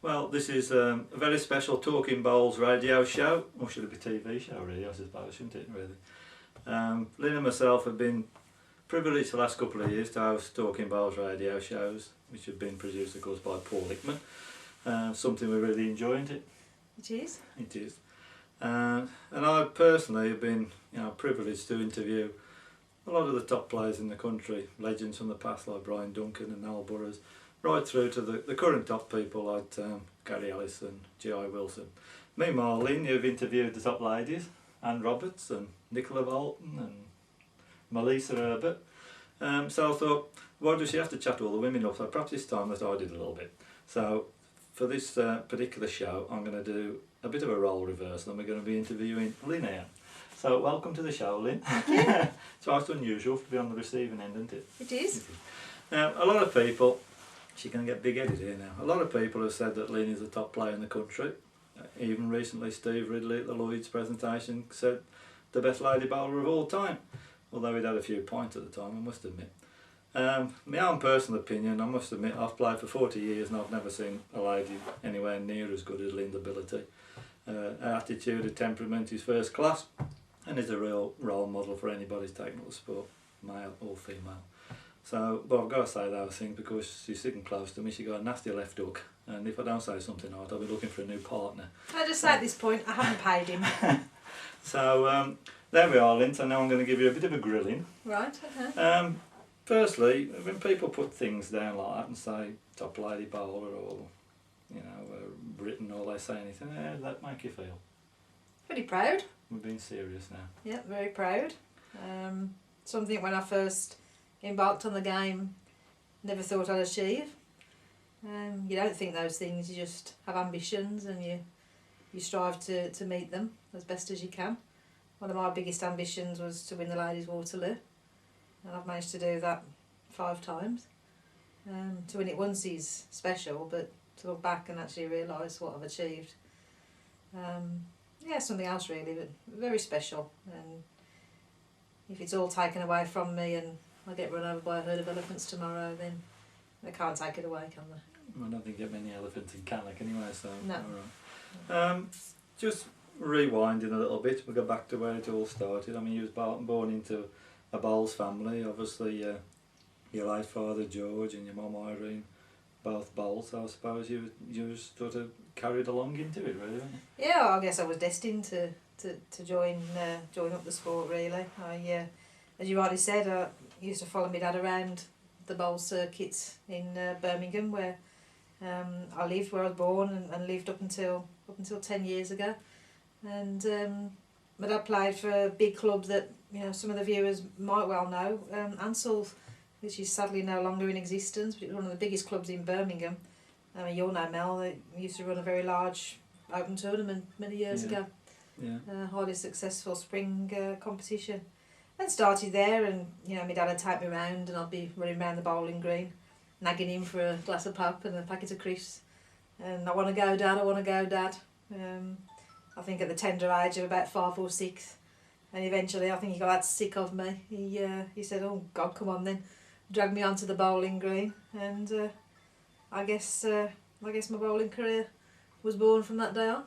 Well, this is a very special Talking Bowls radio show, or should it be TV show really, I suppose, shouldn't it really? Lynn and myself have been privileged the last couple of years to host Talking Bowls radio shows, which have been produced of course by Paul Hickman. Something we really enjoy, isn't it? It is. It is. And I personally have been privileged to interview a lot of the top players in the country, legends from the past like Brian Duncan and Noel Burrows, right through to the current top people like Gary Ellison, G.I. Wilson. Me, Mel Lynn, you've interviewed the top ladies, Anne Roberts and Nicola Bolton and Melissa Herbert. So I thought, why does she have to chat all the women up? So perhaps this time that I did a little bit. So for this particular show, I'm going to do a bit of a role reversal and we're going to be interviewing Lynn here. So welcome to the show, Lynn. It's most unusual to be on the receiving end, isn't it? It is. Now, a lot of people, she's going to get big-headed here now, a lot of people have said that Lynn is the top player in the country. Even recently Steve Ridley at the Lloyd's presentation said the best lady bowler of all time, although he'd had a few points at the time, I must admit. My own personal opinion, I must admit, I've played for 40 years and I've never seen a lady anywhere near as good as Lynn's ability. Her attitude, her temperament is first class and is a real role model for anybody taking up the sport, male or female. So, but I've got to say those things because she's sitting close to me, she got a nasty left hook, and if I don't say something right, I'll be looking for a new partner. I just say at this point, I haven't paid him. So, there we are, Lynn, so now I'm going to give you a bit of a grilling. Right, okay. Firstly, when people put things down like that and say top lady bowler or, Britain, or they say anything, how does that make you feel? Pretty proud. We're being serious now. Yeah, very proud. Something when I first embarked on the game, never thought I'd achieve. You don't think those things, you just have ambitions and you strive to meet them as best as you can. One of my biggest ambitions was to win the Ladies Waterloo, and I've managed to do that 5 times. To win it once is special, but to look back and actually realise what I've achieved, something else really, but very special. And if it's all taken away from me and I get run over by a herd of elephants tomorrow, then they can't take it away, can they? I don't think you get many elephants in Cannock anyway, so no. All right. Just rewinding a little bit, we'll go back to where it all started. I mean, you was born into a bowls family, obviously your late father George and your mum Irene, both bowls, so I suppose you was sort of carried along into it really, weren't you? Yeah, I guess I was destined to join up the sport really. As you rightly said, I used to follow my dad around the bowl circuits in Birmingham, where I lived, where I was born and lived up until 10 years ago. And my dad played for a big club that some of the viewers might well know, Ansell, which is sadly no longer in existence, but it was one of the biggest clubs in Birmingham. I mean, you'll know Mel, they used to run a very large open tournament many years ago. Yeah. Highly successful spring competition. And started there, and my dad would take me around and I'd be running around the bowling green, nagging him for a glass of pop and a packet of crisps. And I want to go, Dad, I want to go, Dad. I think at the tender age of about 5 or 6. And eventually I think he got that sick of me. He said, oh God, come on then. Dragged me onto the bowling green, and I guess my bowling career was born from that day on.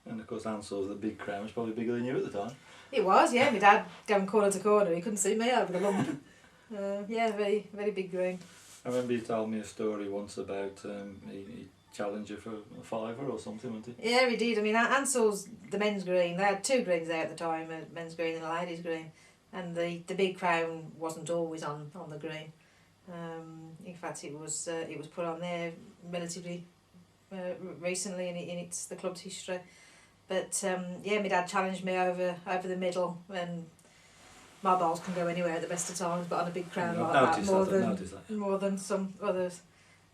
And of course Ansell's the big crowd, was probably bigger than you at the time. It was, yeah. My dad going corner to corner, he couldn't see me over the lump. Very, very big green. I remember you told me a story once about he challenged you for a fiver or something, wasn't he? Yeah, he did. I mean, Ansell's the men's green. They had 2 greens there at the time, a men's green and a ladies' green. And the big crown wasn't always on the green. In fact, it was put on there relatively recently in the club's history. But my dad challenged me over the middle, and my bowls can go anywhere at the best of times, but on a big crown like that, more than some others.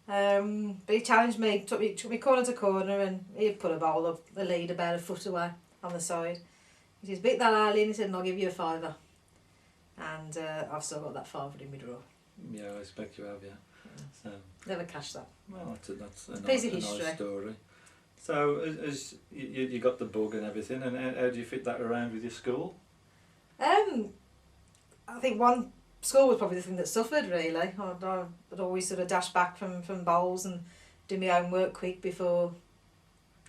But he challenged me, took me corner to corner, and he'd put a bowl of the lead about a foot away on the side. He says, beat that early, and he said, and I'll give you a fiver. And I've still got that fiver in my drawer. Yeah, I expect you have, yeah. So, never cashed that. Well, that's a piece of nice story. So, as you got the bug and everything, and how do you fit that around with your school? I think school was probably the thing that suffered really. I'd always sort of dash back from bowls, and do my homework quick before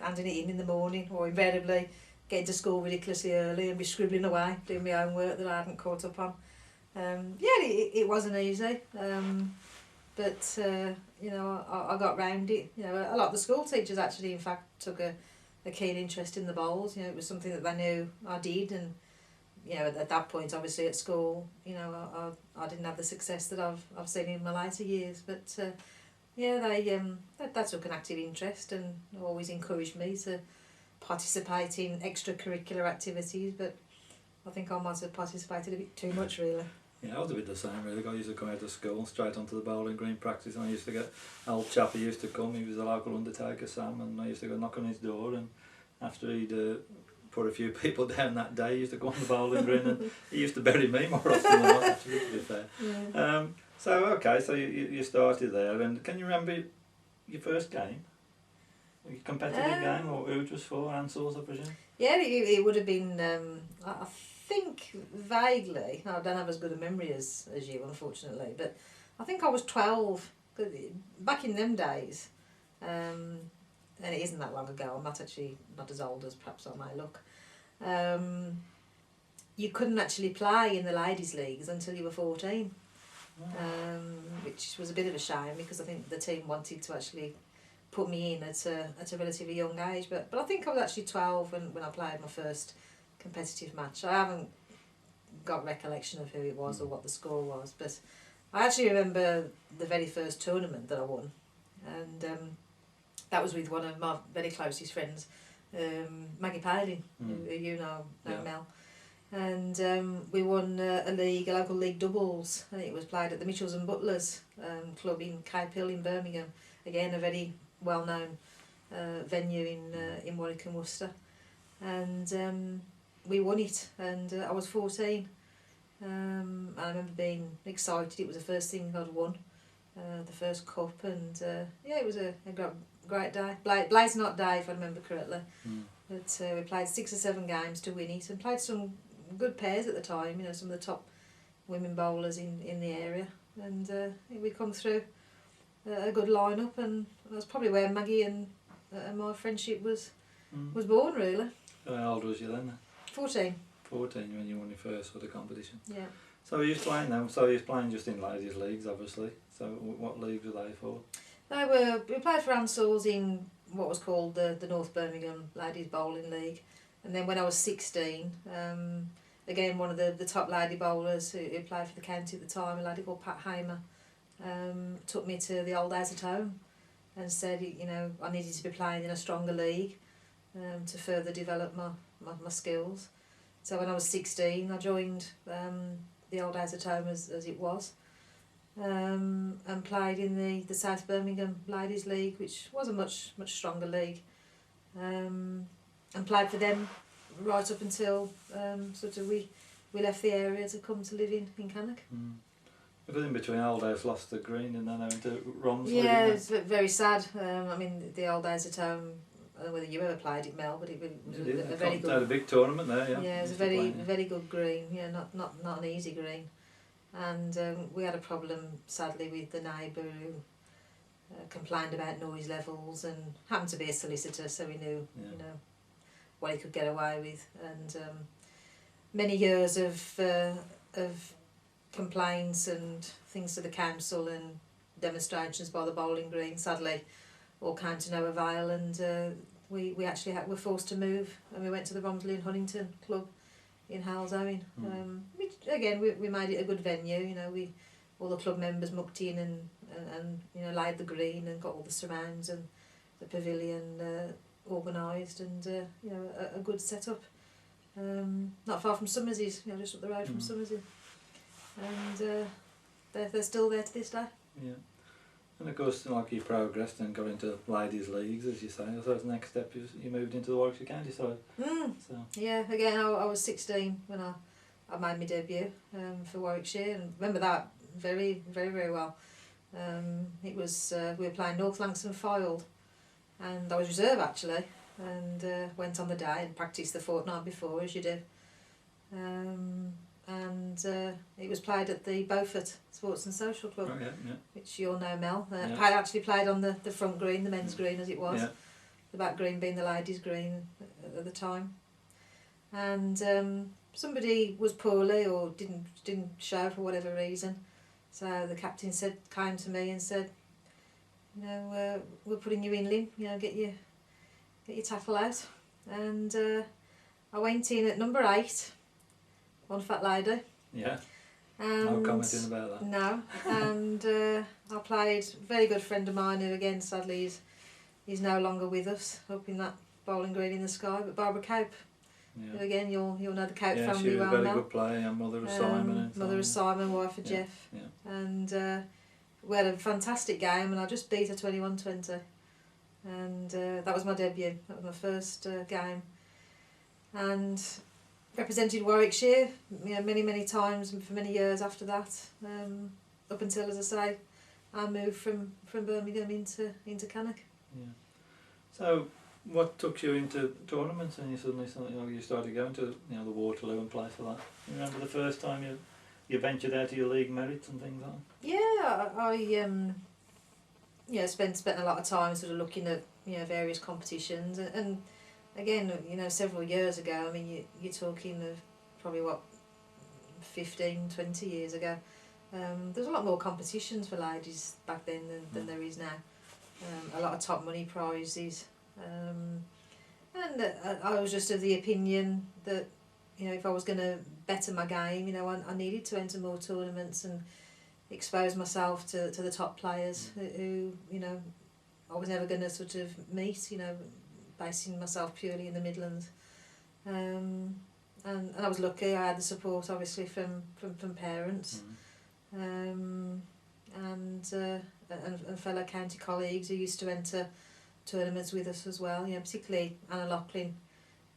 handing it in the morning, or invariably getting to school ridiculously early and be scribbling away, doing my homework that I hadn't caught up on. It wasn't easy, but you know, I got round it. You know, a lot of the school teachers actually, in fact, took a keen interest in the bowls. You know, it was something that they knew I did, and you know, at that point, obviously at school, you know, I didn't have the success that I've seen in my later years, but they took an active interest and always encouraged me to participate in extracurricular activities, but I think I might have participated a bit too much, really. Yeah, I was a bit the same really. I used to come out of school straight onto the bowling green practice, and I used to get an old chap who used to come, he was a local undertaker, Sam, and I used to go knock on his door, and after he'd put a few people down that day, he used to go on the bowling green, and he used to bury me more often than not, actually, to be fair. Yeah. So you started there, and can you remember your first game? Your competitive game, or who it was for, Ansell's, I presume? Yeah, it would have been, I think vaguely, I don't have as good a memory as you, unfortunately, but I think I was 12, back in them days, and it isn't that long ago, I'm not as old as perhaps I may look. You couldn't actually play in the ladies' leagues until you were 14, which was a bit of a shame, because I think the team wanted to actually put me in at a relatively young age, but I think I was actually 12 when I played my first competitive match. I haven't got recollection of who it was or what the score was, but I actually remember the very first tournament that I won, and that was with one of my very closest friends, Maggie Paling, who you know Mel, and we won a local league doubles, and it was played at the Mitchells and Butlers club in Cape Hill in Birmingham, again a very well-known venue in Warwick and Worcester, and we won it, and I was 14. I remember being excited. It was the first thing I'd won, the first cup, and it was a great day. Blazing hot day, if I remember correctly. But we played 6 or 7 games to win it, and played some good pairs at the time. You know, some of the top women bowlers in the area, and we come through a good lineup, and that's probably where Maggie and my friendship was born, really. How old was you then? 14. 14 when you won your first sort of competition. Yeah. So you was playing them. So you was playing just in ladies' leagues, obviously. So what leagues were they for? We played for Ansell's in what was called the North Birmingham Ladies Bowling League, and then when I was 16, again one of the top lady bowlers who played for the county at the time, a lady called Pat Hamer, took me to the Old Days at Home and said, you know, I needed to be playing in a stronger league to further develop my skills. So when I was 16, I joined the Old Days at Home as it was, and played in the South Birmingham Ladies League, which was a much stronger league, and played for them right up until sort of we left the area to come to live in Cannock. Because in between, Old Days lost the green and then went to Romsley. Yeah, it's very sad. I mean, the Old Days at Home, I don't know whether you ever played it, Mel, but it was a very good. They had a big tournament there, yeah. Yeah, it was a very good green. Yeah, not an easy green, and we had a problem sadly with the neighbour who complained about noise levels, and happened to be a solicitor, so we knew you know what he could get away with, and many years of complaints and things to the council and demonstrations by the bowling green sadly all came to no avail, and we actually were forced to move, and we went to the Romsley and Huntington club in Halsowing, which again we made it a good venue. You know, all the club members mucked in and you know laid the green and got all the surrounds and the pavilion organised, and you know a good setup, not far from Summerses, you know, just up the road from Summerses, and they're still there to this day. Yeah. And of course, like you progressed and got into ladies' leagues, as you say. So the next step is you moved into the Warwickshire County side. So. Yeah, again, I was 16 when I made my debut for Warwickshire, and remember that very well. It was we were playing North Langston Fylde, and I was reserve actually, and went on the day and practised the fortnight before, as you do. and it was played at the Beaufort Sports and Social Club, Oh, yeah, yeah. which you all know, Mel. Yeah. I actually played on the front green, the men's green as it was, Yeah. the back green being the ladies' green at the time. And somebody was poorly or didn't show for whatever reason, so the captain came to me and said, you know, we're putting you in, Lynn, you know, get your tackle out. And I went in at number 8, one fat lady. Yeah. And No commenting about that. No, and I played a very good friend of mine who, again, sadly he's no longer with us, up in that bowling green in the sky, but Barbara Cope, who, Yeah. again, you'll know the Cope Yeah, family she was well a very now. good player, and mother of Simon. And Mother of Simon, wife of Yeah, Jeff. yeah. And we had a fantastic game, and I just beat her 21-20. And that was my debut. That was my first game. And represented Warwickshire, you know, many times and for many years after that. Up until, as I say, I moved from Birmingham into Cannock. Yeah. So, what took you into tournaments, and you suddenly you started going to the Waterloo and play for that? You remember the first time you ventured out of your league merits and things like that? Yeah, I spent a lot of time sort of looking at various competitions, and again, several years ago. I mean, you're talking of probably 15, 20 years ago. There's a lot more competitions for ladies back then than there is now. A lot of top money prizes, and I was just of the opinion that if I was going to better my game, I needed to enter more tournaments and expose myself to the top players who I was never going to sort of meet, basing myself purely in the Midlands. And I was lucky. I had the support, obviously, from parents, and fellow county colleagues who used to enter tournaments with us as well. Particularly Anna Loughlin.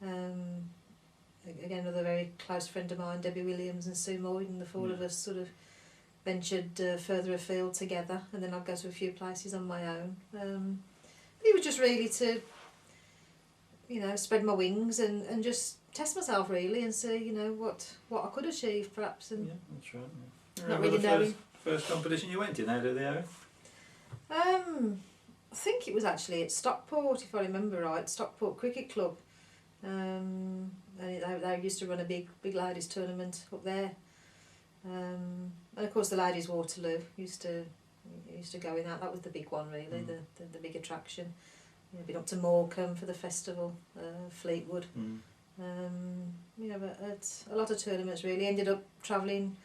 Again, another very close friend of mine, Debbie Williams and Sue Moyd, and the four of us sort of ventured further afield together, and then I'd go to a few places on my own. It was just really to, spread my wings and just test myself really and see, what I could achieve perhaps. And yeah, that's right. Yeah. Not really knowing. First competition you went in out of the area? I think it was actually at Stockport, if I remember right, Stockport Cricket Club. And they used to run a big ladies tournament up there. And of course the ladies Waterloo used to go in that. That was the big one really, the big attraction. Been up to Morecambe for the festival, Fleetwood. But it's a lot of tournaments really. Ended up travelling,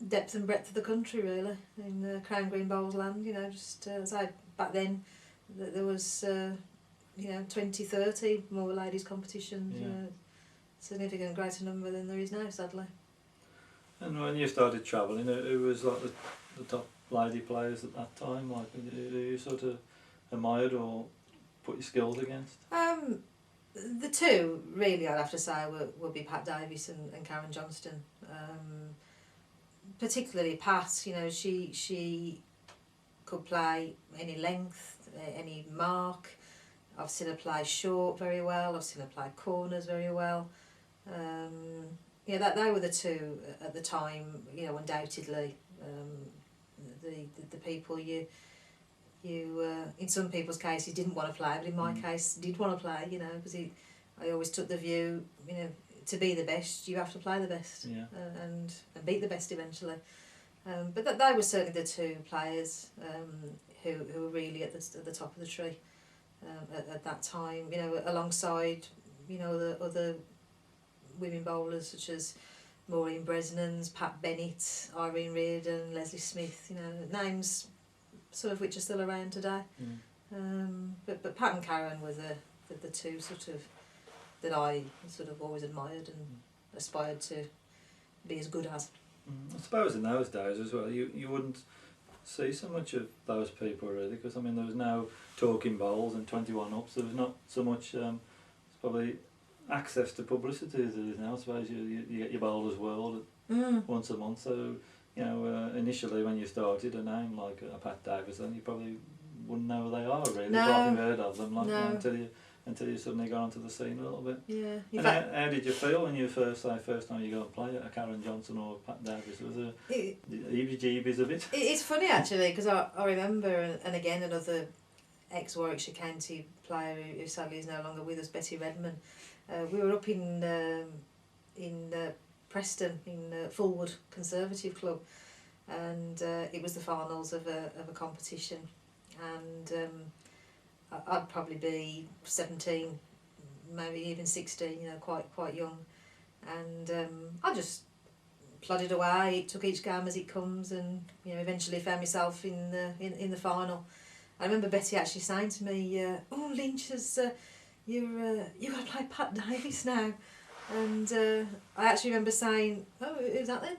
depth and breadth of the country really, in the Crown Green Bowls land. Just as back then, there was 20, 30 more ladies competitions. Significant greater number than there is now, sadly. And when you started travelling, who was like the top lady players at that time? Like, who you sort of admired or put your skills against? The two really, I'd have to say, would be Pat Davies and Karen Johnston. Particularly Pat, she could play any length, any mark. I've seen her play short very well. I've seen her play corners very well. They were the two at the time. Undoubtedly, the people you in some people's cases didn't want to play, but in my case did want to play. Because I always took the view, to be the best, you have to play the best, and beat the best eventually. But they were certainly the two players who were really at the top of the tree at that time. Alongside the other women bowlers such as Maureen Bresnans, Pat Bennett, Irene Reardon, Leslie Smith. Names some of which are still around today. But Pat and Karen were the two sort of that I sort of always admired and aspired to be as good as. I suppose in those days as well, you wouldn't see so much of those people really, because I mean there was no talking bowls and 21 ups. There was not so much probably access to publicity as there is now. I suppose you get your Bowlers World once a month. So initially when you started, a name like a Pat Davison, you probably wouldn't know who they are really. No. Probably heard of them until until you suddenly got onto the scene a little bit. Yeah. And how did you feel when you first time you go and play at a Karen Johnson or Pat Davis? Was it heebie-jeebies a bit? It's funny actually, because I remember, and again another ex-Warwickshire County player who sadly is no longer with us, Betty Redman. We were up in Preston in Fulwood Conservative Club, and it was the finals of a competition, and I'd probably be 17, maybe even 16, you know, quite young, and I just plodded away. It took each game as it comes, and you know, eventually found myself in the final. I remember Betty actually saying to me, "Oh, Lynch, you're going to play Pat Davis now," and I actually remember saying, "Oh, who's that then?"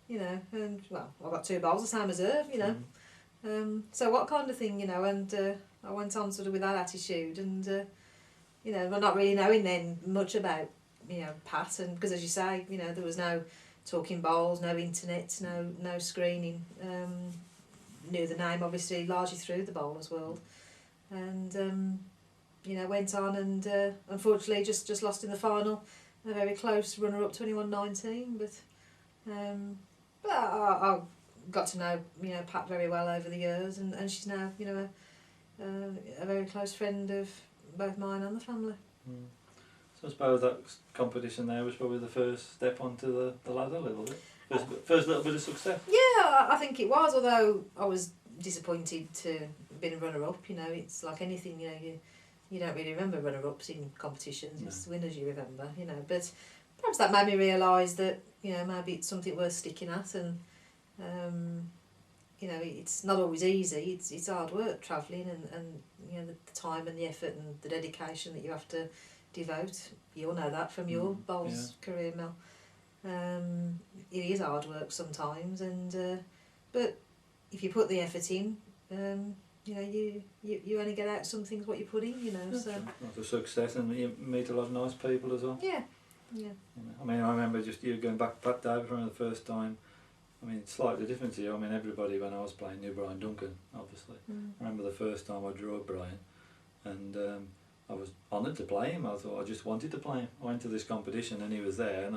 You know, and well, I got 2 bowls the same as her, you know. So what kind of thing, you know, and I went on sort of with that attitude, and you know, well, not really knowing then much about, you know, Pat, and because as you say, you know, there was no talking bowls, no internet, no screening. Knew the name obviously largely through the bowlers world, and you know, went on and unfortunately just lost in the final, a very close runner up 21-19, but I got to know, you know, Pat very well over the years, and she's now, you know, a very close friend of both mine and the family. So I suppose that competition there was probably the first step onto the ladder a little bit. First little bit of success. Yeah, I think it was, although I was disappointed to have been a runner-up. You know, it's like anything, you know, you don't really remember runner-ups in competitions, no. It's the winners you remember, you know, but perhaps that made me realise that, you know, maybe it's something worth sticking at, and you know, it's not always easy, it's hard work travelling, and you know, the time and the effort and the dedication that you have to devote. You'll know that from your bowls career, Mel. It is hard work sometimes, and but if you put the effort in, you know, you only get out some things what you put in, you know. So that's a success, and you meet a lot of nice people as well. Yeah. You know, I mean, I remember just you going back to Pat Davis from the first time. I mean, it's slightly different to you. I mean, everybody when I was playing knew Brian Duncan, obviously. I remember the first time I drew Brian, and I was honoured to play him. I thought I just wanted to play him. I went to this competition and he was there, and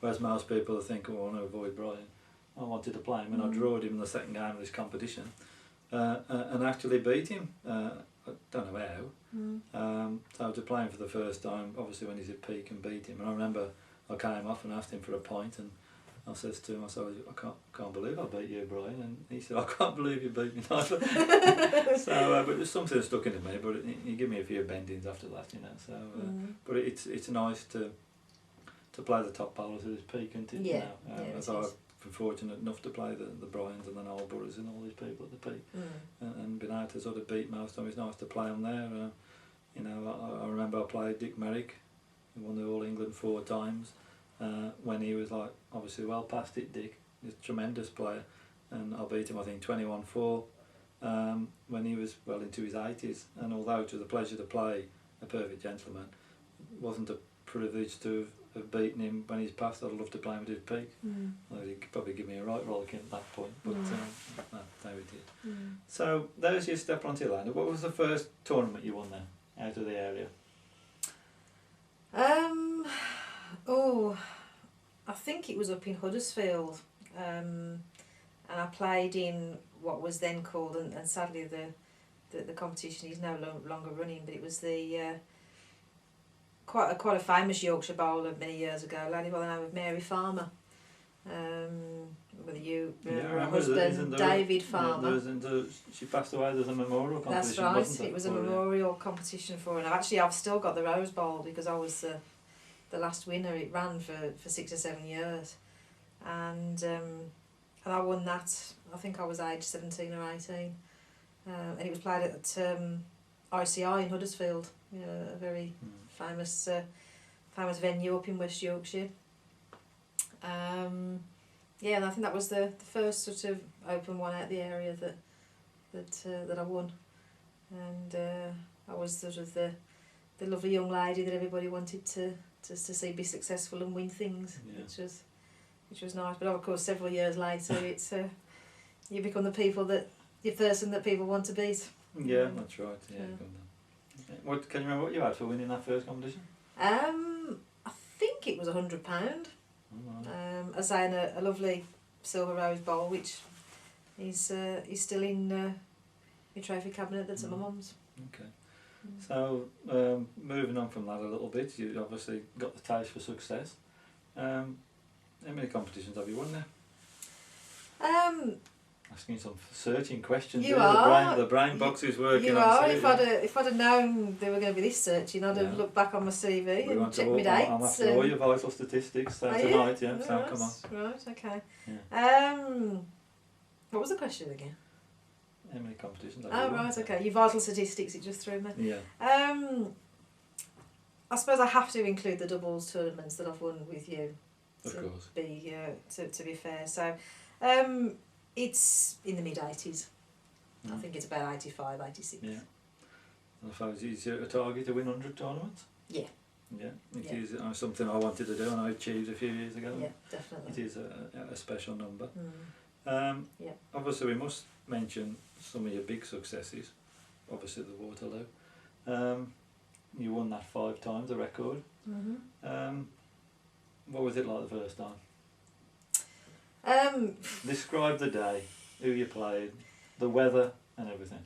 whereas most people think, oh, I want to avoid Brian, I wanted to play him, and I drawed him in the second game of this competition, and actually beat him. I don't know how. So to play him for the first time, obviously when he's at peak, and beat him. And I remember I came off and asked him for a pint, and I says to him, I said, I can't believe I beat you, Brian. And he said, I can't believe you beat me neither. So, but there's something that stuck into me, but you give me a few bendings after that, you know. So, but it's nice to play the top bowlers at his peak, isn't it? Yeah. As I've been fortunate enough to play the Bryans and the Noel Burrows and all these people at the peak, and been able to sort of beat most of them. It's nice to play them there. You know, I remember I played Dick Merrick, who won the All England 4 times. When he was like obviously well past it, Dick, he's a tremendous player, and I beat him I think 21-4 when he was well into his 80s, and although it was a pleasure to play a perfect gentleman, it wasn't a privilege to have beaten him when he's passed. I'd love to play him at his peak. Although he'd probably give me a right rollicking at that point, but no, he did. So there's your step onto your line. What was the first tournament you won then out of the area? I think it was up in Huddersfield, and I played in what was then called, and sadly the competition is no longer running, but it was the quite a famous Yorkshire bowler many years ago, a lady by the name of Mary Farmer. Whether you remember her husband, David Farmer. She passed away. There's a memorial competition. That's right. It was a memorial competition for her. And I've still got the Rose Bowl because I was the last winner. It ran for 6 or 7 years, and I won that. I think I was aged 17 or 18, and it was played at ICI in Huddersfield. You know, a very famous venue up in West Yorkshire. And I think that was the first sort of open one out the area that I won, and I was sort of the lovely young lady that everybody wanted to see be successful and win things, which was nice. But of course, several years later, it's you become the person that people want to beat. Yeah, that's right. Yeah. What can you remember what you had for winning that first competition? I think it was £100. Oh, wow. I sang a lovely silver rose bowl, which is still in my trophy cabinet that's at my mum's. Okay. So, moving on from that a little bit, you obviously got the taste for success. How many competitions have you won now? Asking some searching questions. You there. are. The brain box is working. You are. If I'd have known they were going to be this searching, I'd have looked back on my CV and checked my dates. I'm after all your vital statistics tonight. Yeah. Oh, So right, come on. Right. Okay. Yeah. What was the question again? How many competitions have you won? Right. Okay. Your vital statistics. It just threw me. Yeah. I suppose I have to include the doubles tournaments that I've won with you. Of course. To be fair, so it's in the mid-80s. I think it's about 85, 86. Yeah. And I suppose is it a target to win 100 tournaments? Yeah. Yeah. It is something I wanted to do and I achieved a few years ago. Yeah, definitely. It is a special number. Yeah. Obviously we must mention some of your big successes. Obviously the Waterloo. You won that 5 times, the record. What was it like the first time? Describe the day, who you played, the weather and everything.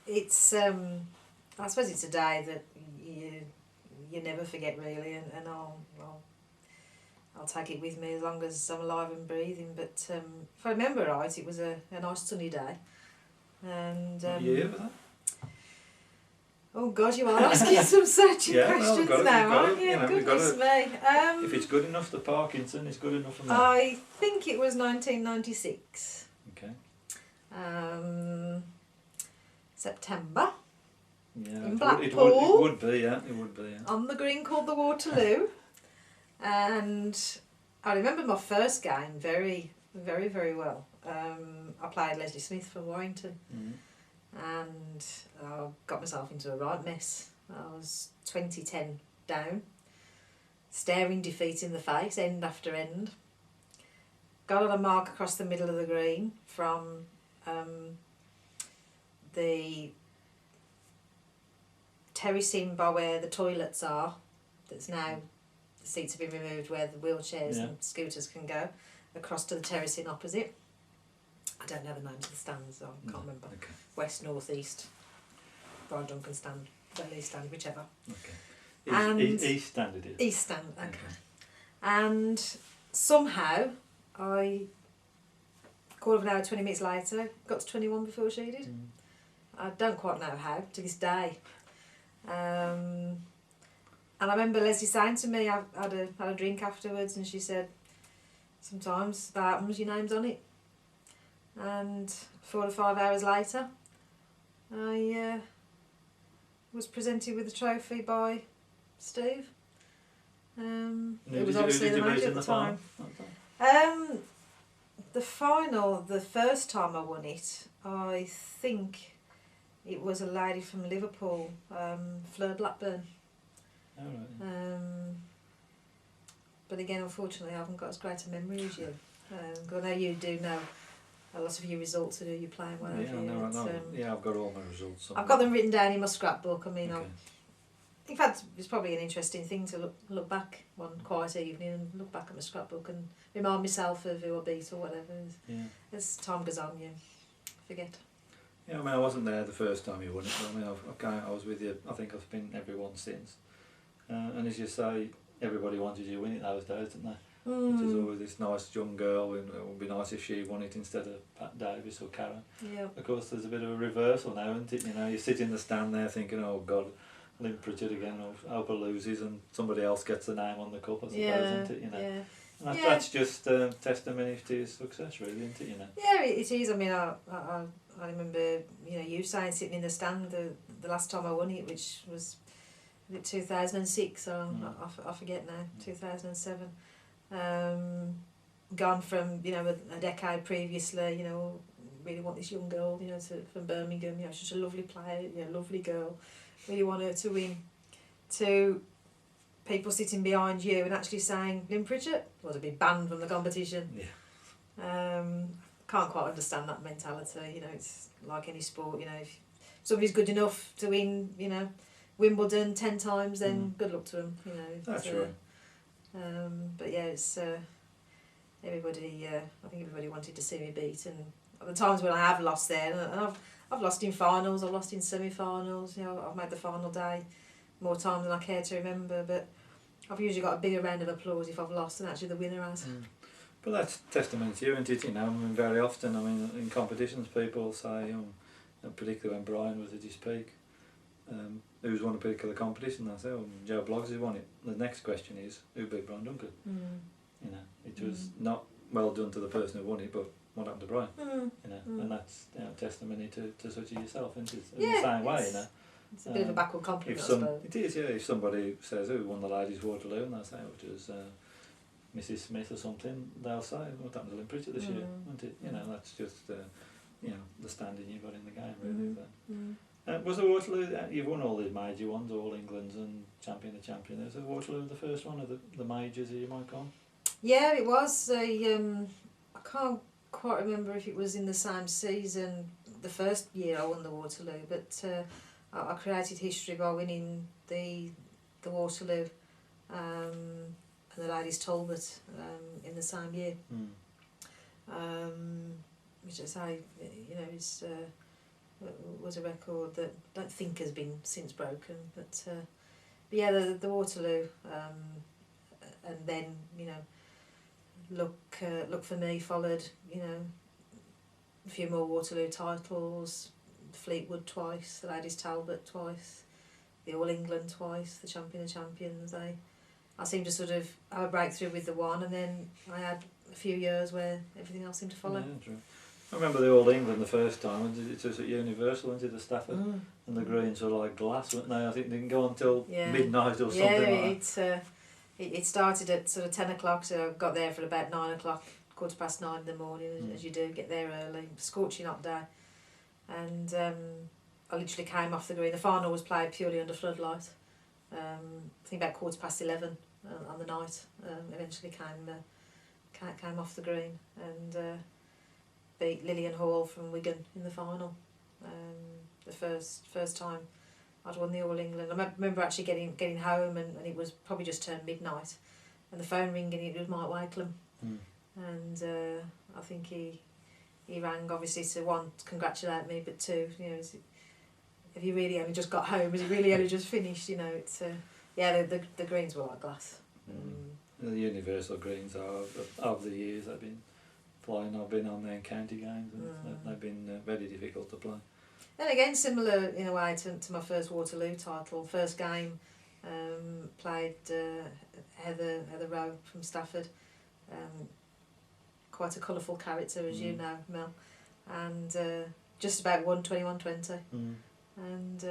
It's I suppose it's a day that you never forget really, and I'll take it with me as long as I'm alive and breathing. But if I remember right, it was a nice sunny day. And what year was that? Oh God, you are asking some searching questions now, aren't you? Goodness me. If it's good enough for Parkinson, it's good enough for me. I think it was 1996. Okay. September. Yeah. In Blackpool. It would be, yeah. On the green called the Waterloo. And I remember my first game very, very, very well. I played Leslie Smith from Warrington. And I got myself into a right mess. I was 20-10 down, staring defeat in the face, end after end. Got on a mark across the middle of the green from the terracing by where the toilets are. That's now, the seats have been removed where the wheelchairs and scooters can go, across to the terracing opposite. I don't know the names of the stands, so I can't remember. Okay. West, north, east, Brian Duncan stand, Bell East stand, whichever. Okay. East stand it is? East stand, okay. And somehow, I, quarter of an hour, 20 minutes later, got to 21 before she did. I don't quite know how, to this day. And I remember Leslie saying to me, I had a drink afterwards, and she said, sometimes that happens, your name's on it. And 4 or 5 hours later, I was presented with the trophy by Steve. It was obviously the manager at the time. The final, the first time I won it, I think it was a lady from Liverpool, Fleur Blackburn. Oh, right. But again, unfortunately, I haven't got as great a memory as you. I know you do know a lot of your results and who you're playing well. Yeah, I've got all my results. Somewhere. I've got them written down in my scrapbook. I mean, okay. in fact, it's probably an interesting thing to look back one quiet evening and look back at my scrapbook and remind myself of who I beat or whatever. As time goes on, you forget. Yeah, I mean, I wasn't there the first time you won it, but I mean, I was with you. I think I've been every one since. And as you say, everybody wanted you to win it those days, didn't they? Which is always this nice young girl, and it would be nice if she won it instead of Pat Davis or Karen. Yeah. Of course, there's a bit of a reversal now, isn't it? You know, you sit in the stand there thinking, oh God, Lynn Pritchatt again, I hope I loses and somebody else gets the name on the cup, I suppose, isn't it? You know. And that's just testimony to his success, really, isn't it? You know. Yeah, it is. I mean, I remember you saying sitting in the stand the last time I won it, which was 2006. I forget now. 2007. Gone from a decade previously. Really want this young girl. From Birmingham. She's a lovely player. Lovely girl. Really want her to win. To people sitting behind you and actually saying, Lynn Pritchatt was to be banned from the competition. Yeah. Can't quite understand that mentality. It's like any sport. If somebody's good enough to win, you know, Wimbledon 10 times, then good luck to them, you know. That's right. But yeah, it's everybody. I think everybody wanted to see me beat, and the times when I have lost there, and I've lost in finals, I've lost in semi-finals. You know, I've made the final day more times than I care to remember, but I've usually got a bigger round of applause if I've lost than actually the winner has. But that's testament to you, isn't it? You know, I mean, very often, I mean, in competitions, people say, particularly when Brian was at his peak, who's won a particular competition? I say, Joe Bloggs has won it. The next question is, who beat Brian Duncan? You know, it was not well done to the person who won it, but what happened to Brian? You know, and that's, you know, testimony to such as yourself, isn't it? In the same way, you know. It's a bit of a backward compliment, I suppose. It is, yeah. If somebody says, who won the ladies' Waterloo, and they say, it was Mrs. Smith or something, they'll say, what happened to Lynn Pritchatt this year? Isn't it? You know, that's just, you know, the standing you've got in the game, really. Was the Waterloo, you've won all these major ones, all England's and Champion of Champions. Was Waterloo the first one of the majors, you might call? Yeah, it was. I can't quite remember if it was in the same season, the first year I won the Waterloo, but I created history by winning the Waterloo and the ladies' Talbot in the same year. Which I say, you know, was a record that I don't think has been since broken. But yeah, the Waterloo, and then, you know, Look for Me followed, you know, a few more Waterloo titles, Fleetwood twice, the ladies' Talbot twice, the All England twice, the Champion of Champions. I seemed to sort of have a breakthrough with the one, and then I had a few years where everything else seemed to follow. Yeah, true. I remember the All England the first time, it was at Universal, went to the Stafford, and the greens were like glass, weren't they? I think they didn't go until midnight or something like that. It started at sort of 10 o'clock, so I got there for about 9 o'clock, 9:15 in the morning, as you do, get there early, scorching hot day. And I literally came off the green. The final was played purely under floodlight. I think about 11:15 on the night. Eventually came off the green and beat Lillian Hall from Wigan in the final. The first time I'd won the All England. I remember actually getting home and it was probably just turned midnight, and the phone ringing. It was Mike Wakelam, and I think he rang obviously to, one, congratulate me, but two, you know, have you really only just got home? Has it really only just finished? You know, it's the greens were like glass. The Universal greens are, over the years I've been playing. I've been on there in county games, and they've been very difficult to play. And again, similar in a way to my first Waterloo title. First game, played Heather Rowe from Stafford. Quite a colourful character, as you know, Mel. And just about won 21-20. And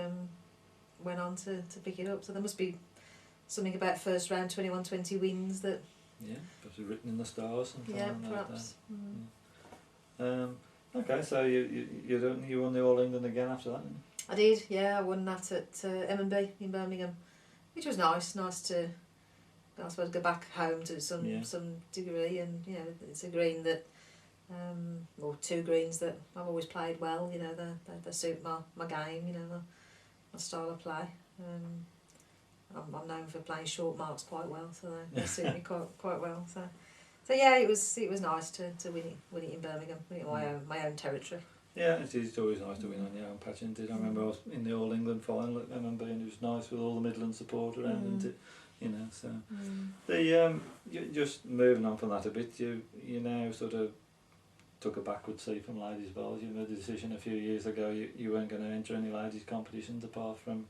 went on to pick it up. So there must be something about first round 21-20 wins that... Yeah, perhaps written in the stars. Yeah, perhaps. Okay, so you won the All England again after that? I did, yeah. I won that at MBE in Birmingham, which was nice to, I suppose, go back home to some degree, and you know, it's a green that, or two greens that I've always played well. You know, they suit my game. You know, my style of play. I'm known for playing short marks quite well, so they suit me quite well. So yeah, it was nice to win it in Birmingham, win it in my own territory. Yeah, it's always nice to win on your own patch, isn't it? I remember I was in the All England final at MBE, and it was nice with all the Midland support around, isn't it? You know, so just moving on from that a bit, you now sort of took a backward seat from ladies bowls. You made the decision a few years ago you weren't going to enter any ladies competitions apart from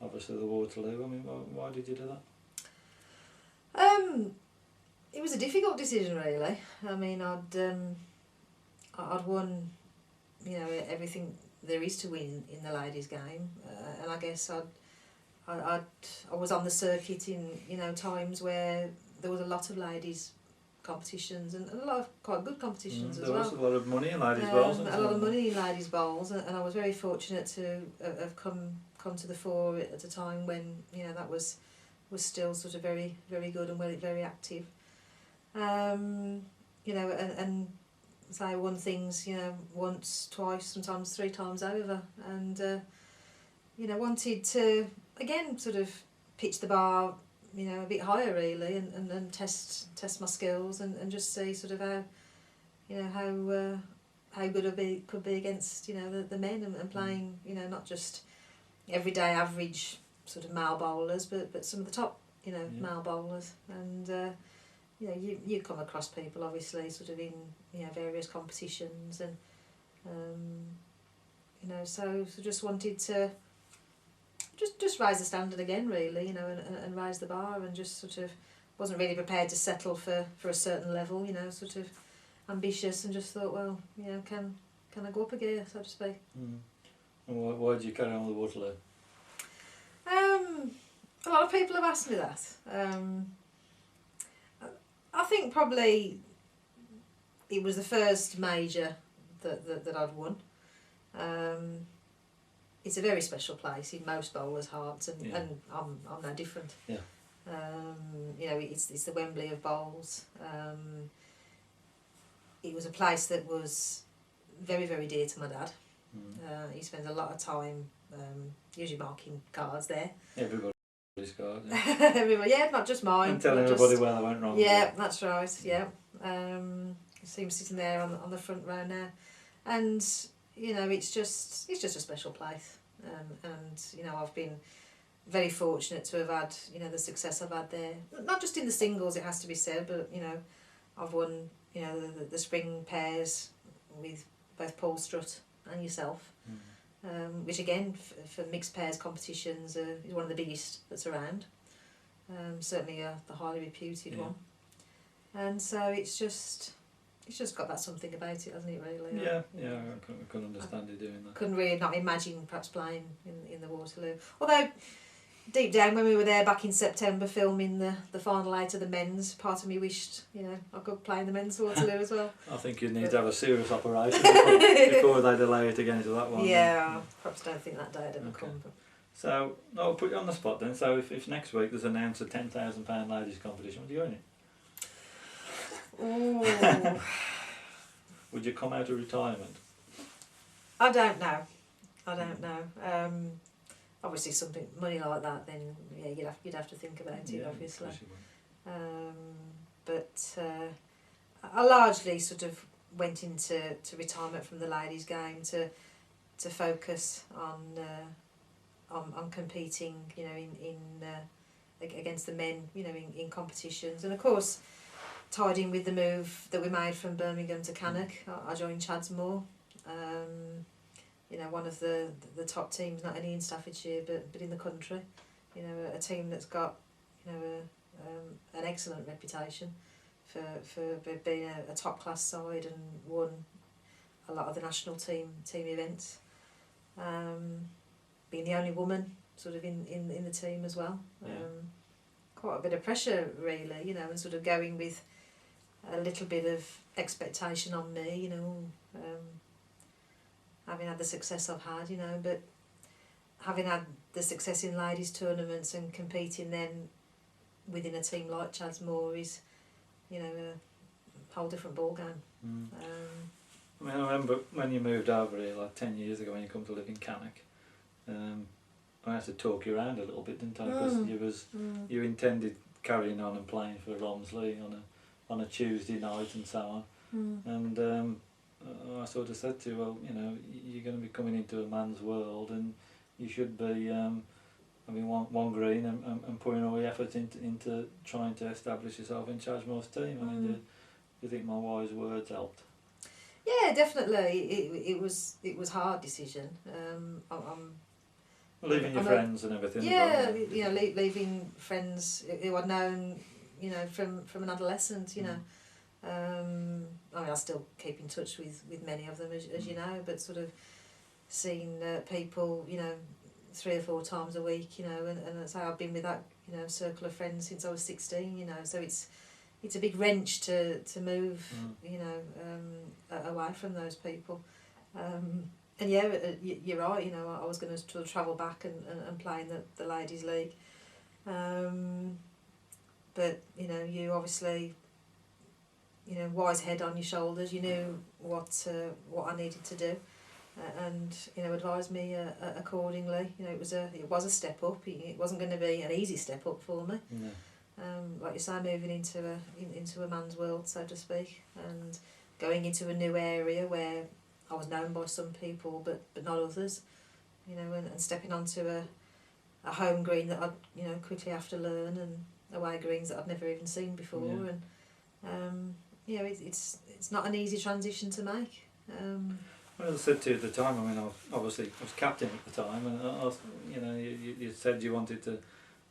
obviously the Waterloo. I mean, why did you do that? It was a difficult decision, really. I mean, I'd won, you know, everything there is to win in the ladies' game, and I guess I was on the circuit in, you know, times where there was a lot of ladies competitions and a lot of quite good competitions as well. There was a lot of money in ladies bowls. A lot of money in ladies bowls, and I was very fortunate to have come to the fore at a time when, you know, that was still sort of very, very good and very active. You know, and so I won things, you know, once, twice, sometimes 3 times over, and wanted to again sort of pitch the bar, a bit higher really, and test my skills and just see sort of how, how good I could be against the men and playing not just everyday average sort of male bowlers, but some of the top male bowlers. And you come across people obviously sort of in various competitions, and so just wanted to just raise the standard again really, and raise the bar, and just sort of wasn't really prepared to settle for a certain level, sort of ambitious, and just thought, well, can I go up a gear, so to speak. And why did you carry on with Waterloo? A lot of people have asked me that. I think probably it was the first major that I'd won. It's a very special place in most bowlers' hearts, and I'm no different. Yeah. It's the Wembley of bowls. It was a place that was very, very dear to my dad. He spends a lot of time usually marking cards there. Everybody's card. Yeah. Everybody, not just mine. And telling everybody where they went wrong. Yeah, that's right. Yeah. I see him sitting there on the front row now, and it's just a special place. And I've been very fortunate to have had the success I've had there. Not just in the singles, it has to be said, but I've won the spring pairs with both Paul Strutt and yourself, which again for mixed pairs competitions is one of the biggest that's around. Certainly the highly reputed one, and so it's just got that something about it, hasn't it, really? Yeah, I can understand you doing that. Couldn't really not imagine perhaps playing in the Waterloo. Although, deep down, when we were there back in September filming the final 8 of the men's, part of me wished, I could play in the men's Waterloo as well. I think you'd need to have a serious operation before they'd allow you to get into that one. Yeah, I perhaps don't think that day would ever come. But. So, I'll put you on the spot then. So, if next week there's announced a £10,000 ladies competition, would you go in it? Oh. Would you come out of retirement? I don't know. Obviously, something money like that, then you'd have to think about it, obviously. But I largely sort of went into retirement from the ladies' game to focus on competing, in against the men, in competitions, and of course. Tied in with the move that we made from Birmingham to Cannock, I joined Chad's Moor. One of the top teams, not only in Staffordshire but in the country. A team that's got an excellent reputation for being a top class side and won a lot of the national team events. Being the only woman sort of in the team as well. Quite a bit of pressure really, and sort of going with a little bit of expectation on me, having had the success I've had, but having had the success in ladies tournaments and competing then within a team like Chad's Moor is, a whole different ball game. I remember when you moved over here like 10 years ago when you come to live in Cannock, I had to talk you around a little bit, didn't I? Because you intended carrying on and playing for Romsley on a Tuesday night and so on. And I sort of said to you, well, you're going to be coming into a man's world and you should be having one green and putting all the effort into trying to establish yourself in Chadmore's team. I mean, do you think my wise words helped? Yeah, definitely. It was a hard decision. Leaving your friends and everything. Yeah, as well. Leaving friends who I'd known, from an adolescent. I still keep in touch with many of them, as you know, but sort of seeing people, 3 or 4 times a week, and so I've been with that, circle of friends since I was 16, so it's a big wrench to move, away from those people. And you're right, I was going to travel back and play in the ladies' league. But, you obviously, wise head on your shoulders, you knew what I needed to do. and advised me accordingly. It was a step up. It wasn't going to be an easy step up for me. No. Like you say, moving into a man's world, so to speak, and going into a new area where I was known by some people, but not others. And stepping onto a home green that I'd quickly have to learn, and away greens that I'd never even seen before, and it's not an easy transition to make. Well, I said to you at the time, I mean, I was captain at the time, and you said you wanted to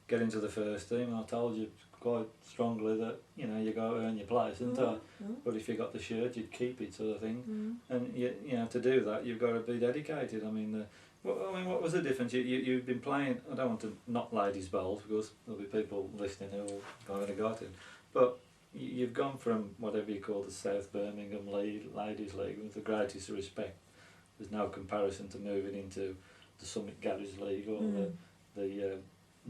get into the first team, and I told you quite strongly that you got to earn your place, didn't I? But if you got the shirt, you'd keep it, sort of thing. And to do that, you've got to be dedicated. I mean, what was the difference? You've been playing. I don't want to knock ladies' bowls because there'll be people listening who are going to got it, but you've gone from whatever you call the South Birmingham Ladies League with the greatest respect. There's no comparison to moving into the Summit Garage League or the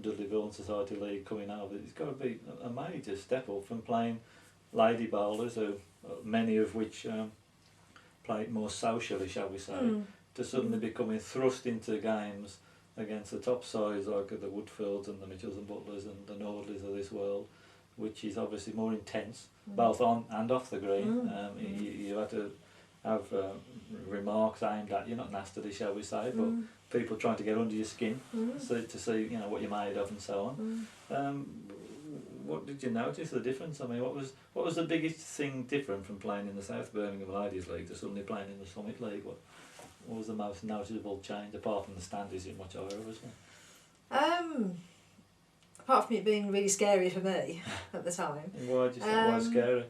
Dudley Vaughan Society League coming over. It's got to be a major step up from playing lady bowlers, who many of which play more socially, shall we say, to suddenly becoming thrust into games against the top sides like the Woodfields and the Mitchells and Butlers and the Nordleys of this world, which is obviously more intense, both on and off the green. You have to have remarks aimed at you, not nastily, shall we say, but people trying to get under your skin to see what you're made of and so on. What did you notice the difference? I mean, what was the biggest thing different from playing in the South Birmingham Ladies League to suddenly playing in the Summit League? What was the most noticeable change, apart from the standards in much higher, obviously? Apart from it being really scary for me at the time. Why do you think why scary?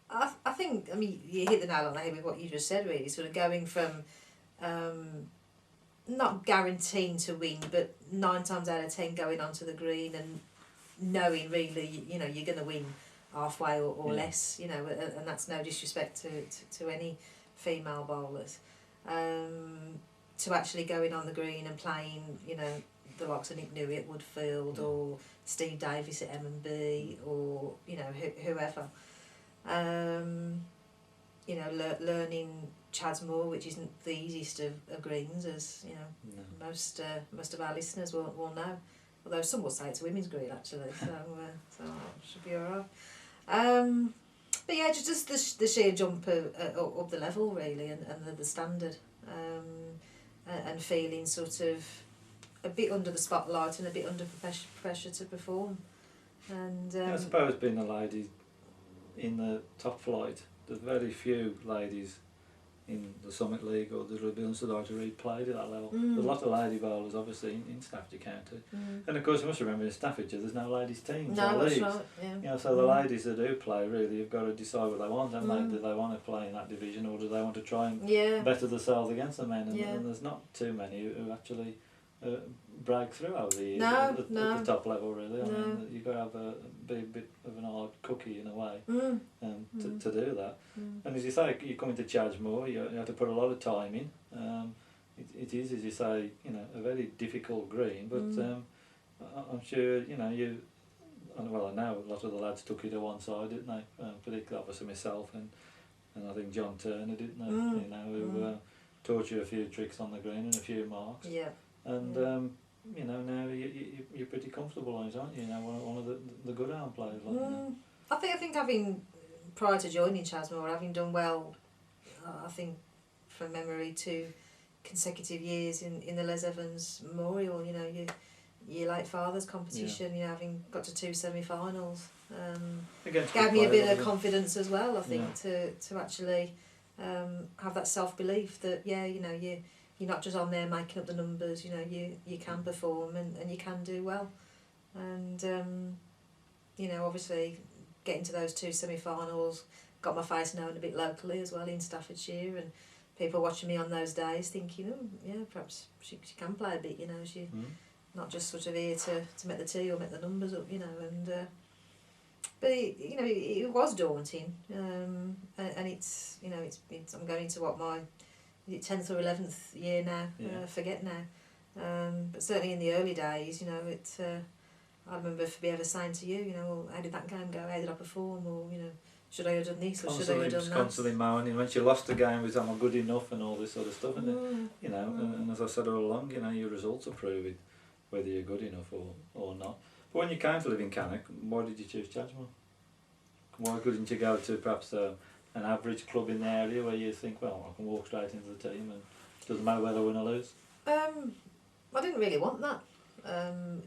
I think, you hit the nail on the head with what you just said, really, sort of going from not guaranteeing to win, but 9 times out of 10 going onto the green and knowing really, you're going to win halfway or less, and that's no disrespect to any female bowlers. To actually going on the green and playing, the likes of Nick Newey at Woodfield or Steve Davis at MBE or, whoever. Learning Moor, which isn't the easiest of greens, as most of our listeners will know. Although some will say it's a women's green actually, so should be alright. But yeah, just the sheer jump up the level really, and the standard, and feeling sort of a bit under the spotlight and a bit under pressure to perform. And I suppose being a lady in the top flight, there's very few ladies in the Summit League or the Rugby Society who played at that level. There's a lot of lady bowlers obviously in Staffordshire County, and of course you must remember in Staffordshire there's no ladies teams or leagues. Right, yeah. So the ladies that do play, really you've got to decide what they want, and do they want to play in that division, or do they want to try and better themselves against the men, and there's not too many who actually break through over the years at the top level, really. I mean, you've got to have be a bit of an hard cookie in a way to do that. And as you say, you come into Moor, you have to put a lot of time in. It is, as you say, a very difficult green, but I'm sure, I know a lot of the lads took it to one side, didn't they? Particularly obviously myself and I think John Turner, didn't they? Who taught you a few tricks on the green and a few marks. Yeah. And now you're pretty comfortable on it, aren't you? One of the good arm players. I think having, prior to joining Moor, having done well, I think from memory 2 consecutive years in the Les Evans Memorial, your late father's competition, having got to 2 semi-finals, gave me a bit of confidence as well, I think, to actually have that self-belief that, you're not just on there making up the numbers, you can perform and you can do well. And, obviously getting to those 2 semi-finals, got my face known a bit locally as well in Staffordshire, and people watching me on those days thinking, perhaps she can play a bit, she's not just sort of here to make the tea or make the numbers up, and but it was daunting, and it's I'm going to my 10th or 11th year now, I forget now, but certainly in the early days, I remember Phoebe ever saying to you, well, how did that game go, how did I perform, or should I have done this or should I Constantly, have done just that? constantly moaning. When she lost the game, was am I good enough and all this sort of stuff, and you know, and as I said all along, you know, your results are proving whether you're good enough or not. But when you came to live in Cannock, why did you choose Chadgemore? Why couldn't you go to perhaps an average club in the area where you think, well, I can walk straight into the team and it doesn't matter whether I win or lose? I didn't really want that.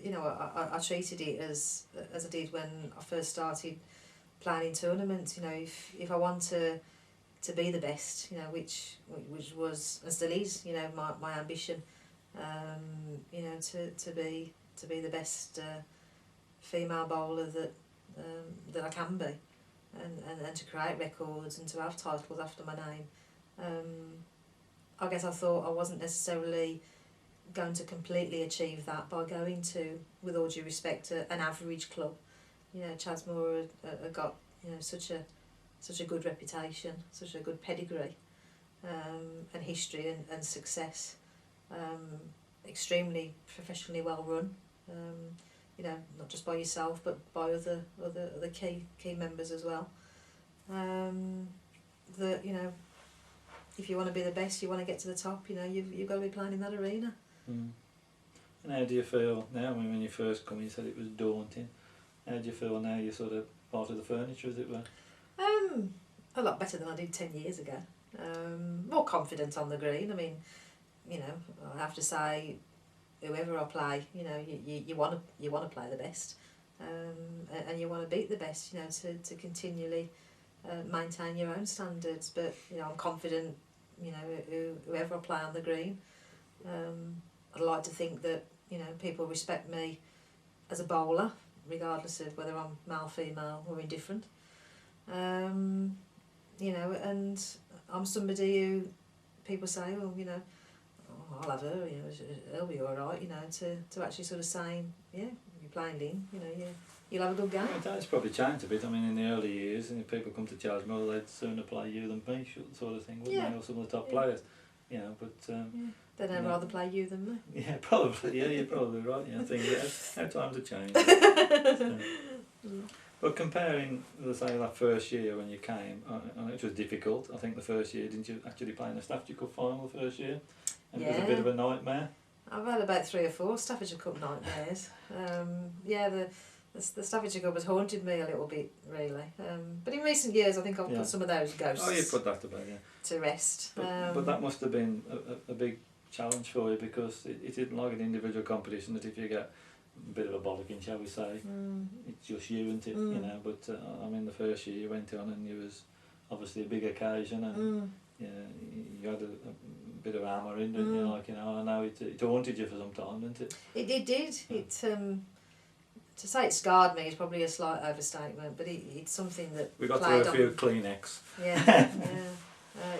You know, I treated it as I did when I first started playing in tournaments. You know, if I want to be the best, you know, which was and still is, you know, my ambition. You know, to be the best female bowler that I can be, and to create records and to have titles after my name. I guess I thought I wasn't necessarily going to completely achieve that by going to, with all due respect, an average club. You know, Chadgemore had got, you know, such a good reputation, such a good pedigree, and history and success. Extremely professionally well run. You know, not just by yourself but by other key members as well. That, you know, if you want to be the best, you want to get to the top, you know, you've got to be playing in that arena. And how do you feel now? I mean, when you first come, you said it was daunting. How do you feel now? You're sort of part of the furniture, as it were. A lot better than I did 10 years ago. More confident on the green. I mean, you know, I have to say, whoever I play, you know, you want to play the best, and you want to beat the best, you know, to continually maintain your own standards. But, you know, I'm confident, you know, whoever I play on the green. I'd like to think that, you know, people respect me as a bowler, regardless of whether I'm male, female or indifferent. You know, and I'm somebody who people say, well, you know, oh, I'll have her, you know, he'll be alright, you know, to actually sort of saying, yeah, you're playing Lynn, you know, you'll have a good game. Yeah, that's probably changed a bit. I mean, in the early years, and if people come to Chadgemore, they'd sooner play you than me, sort of thing, wouldn't they? Or some of the top players, you know, but... They'd rather play you than me. Yeah, probably, yeah, you're probably right, yeah, I think how times have changed. But comparing, let's say, that first year when you came, it was difficult. I think the first year, didn't you actually play in the Staffordshire Cup final the first year? And it was a bit of a nightmare. I've had about 3 or 4 Staffordshire Cup nightmares. Yeah, the Staffordshire Cup has haunted me a little bit, really. But in recent years, I think I've put some of those ghosts. Oh, you put that to bed, yeah. To rest. But that must have been a big challenge for you, because it isn't like an individual competition that if you get a bit of a bollocking, shall we say, it's just you, isn't it? You know. But I mean, the first year you went on and it was obviously a big occasion, and you had a bit of hammer in, didn't you? Like, you know, I know it haunted you for some time, didn't it? It did. It to say it scarred me is probably a slight overstatement, but it's something that we got through a few Kleenex. Yeah.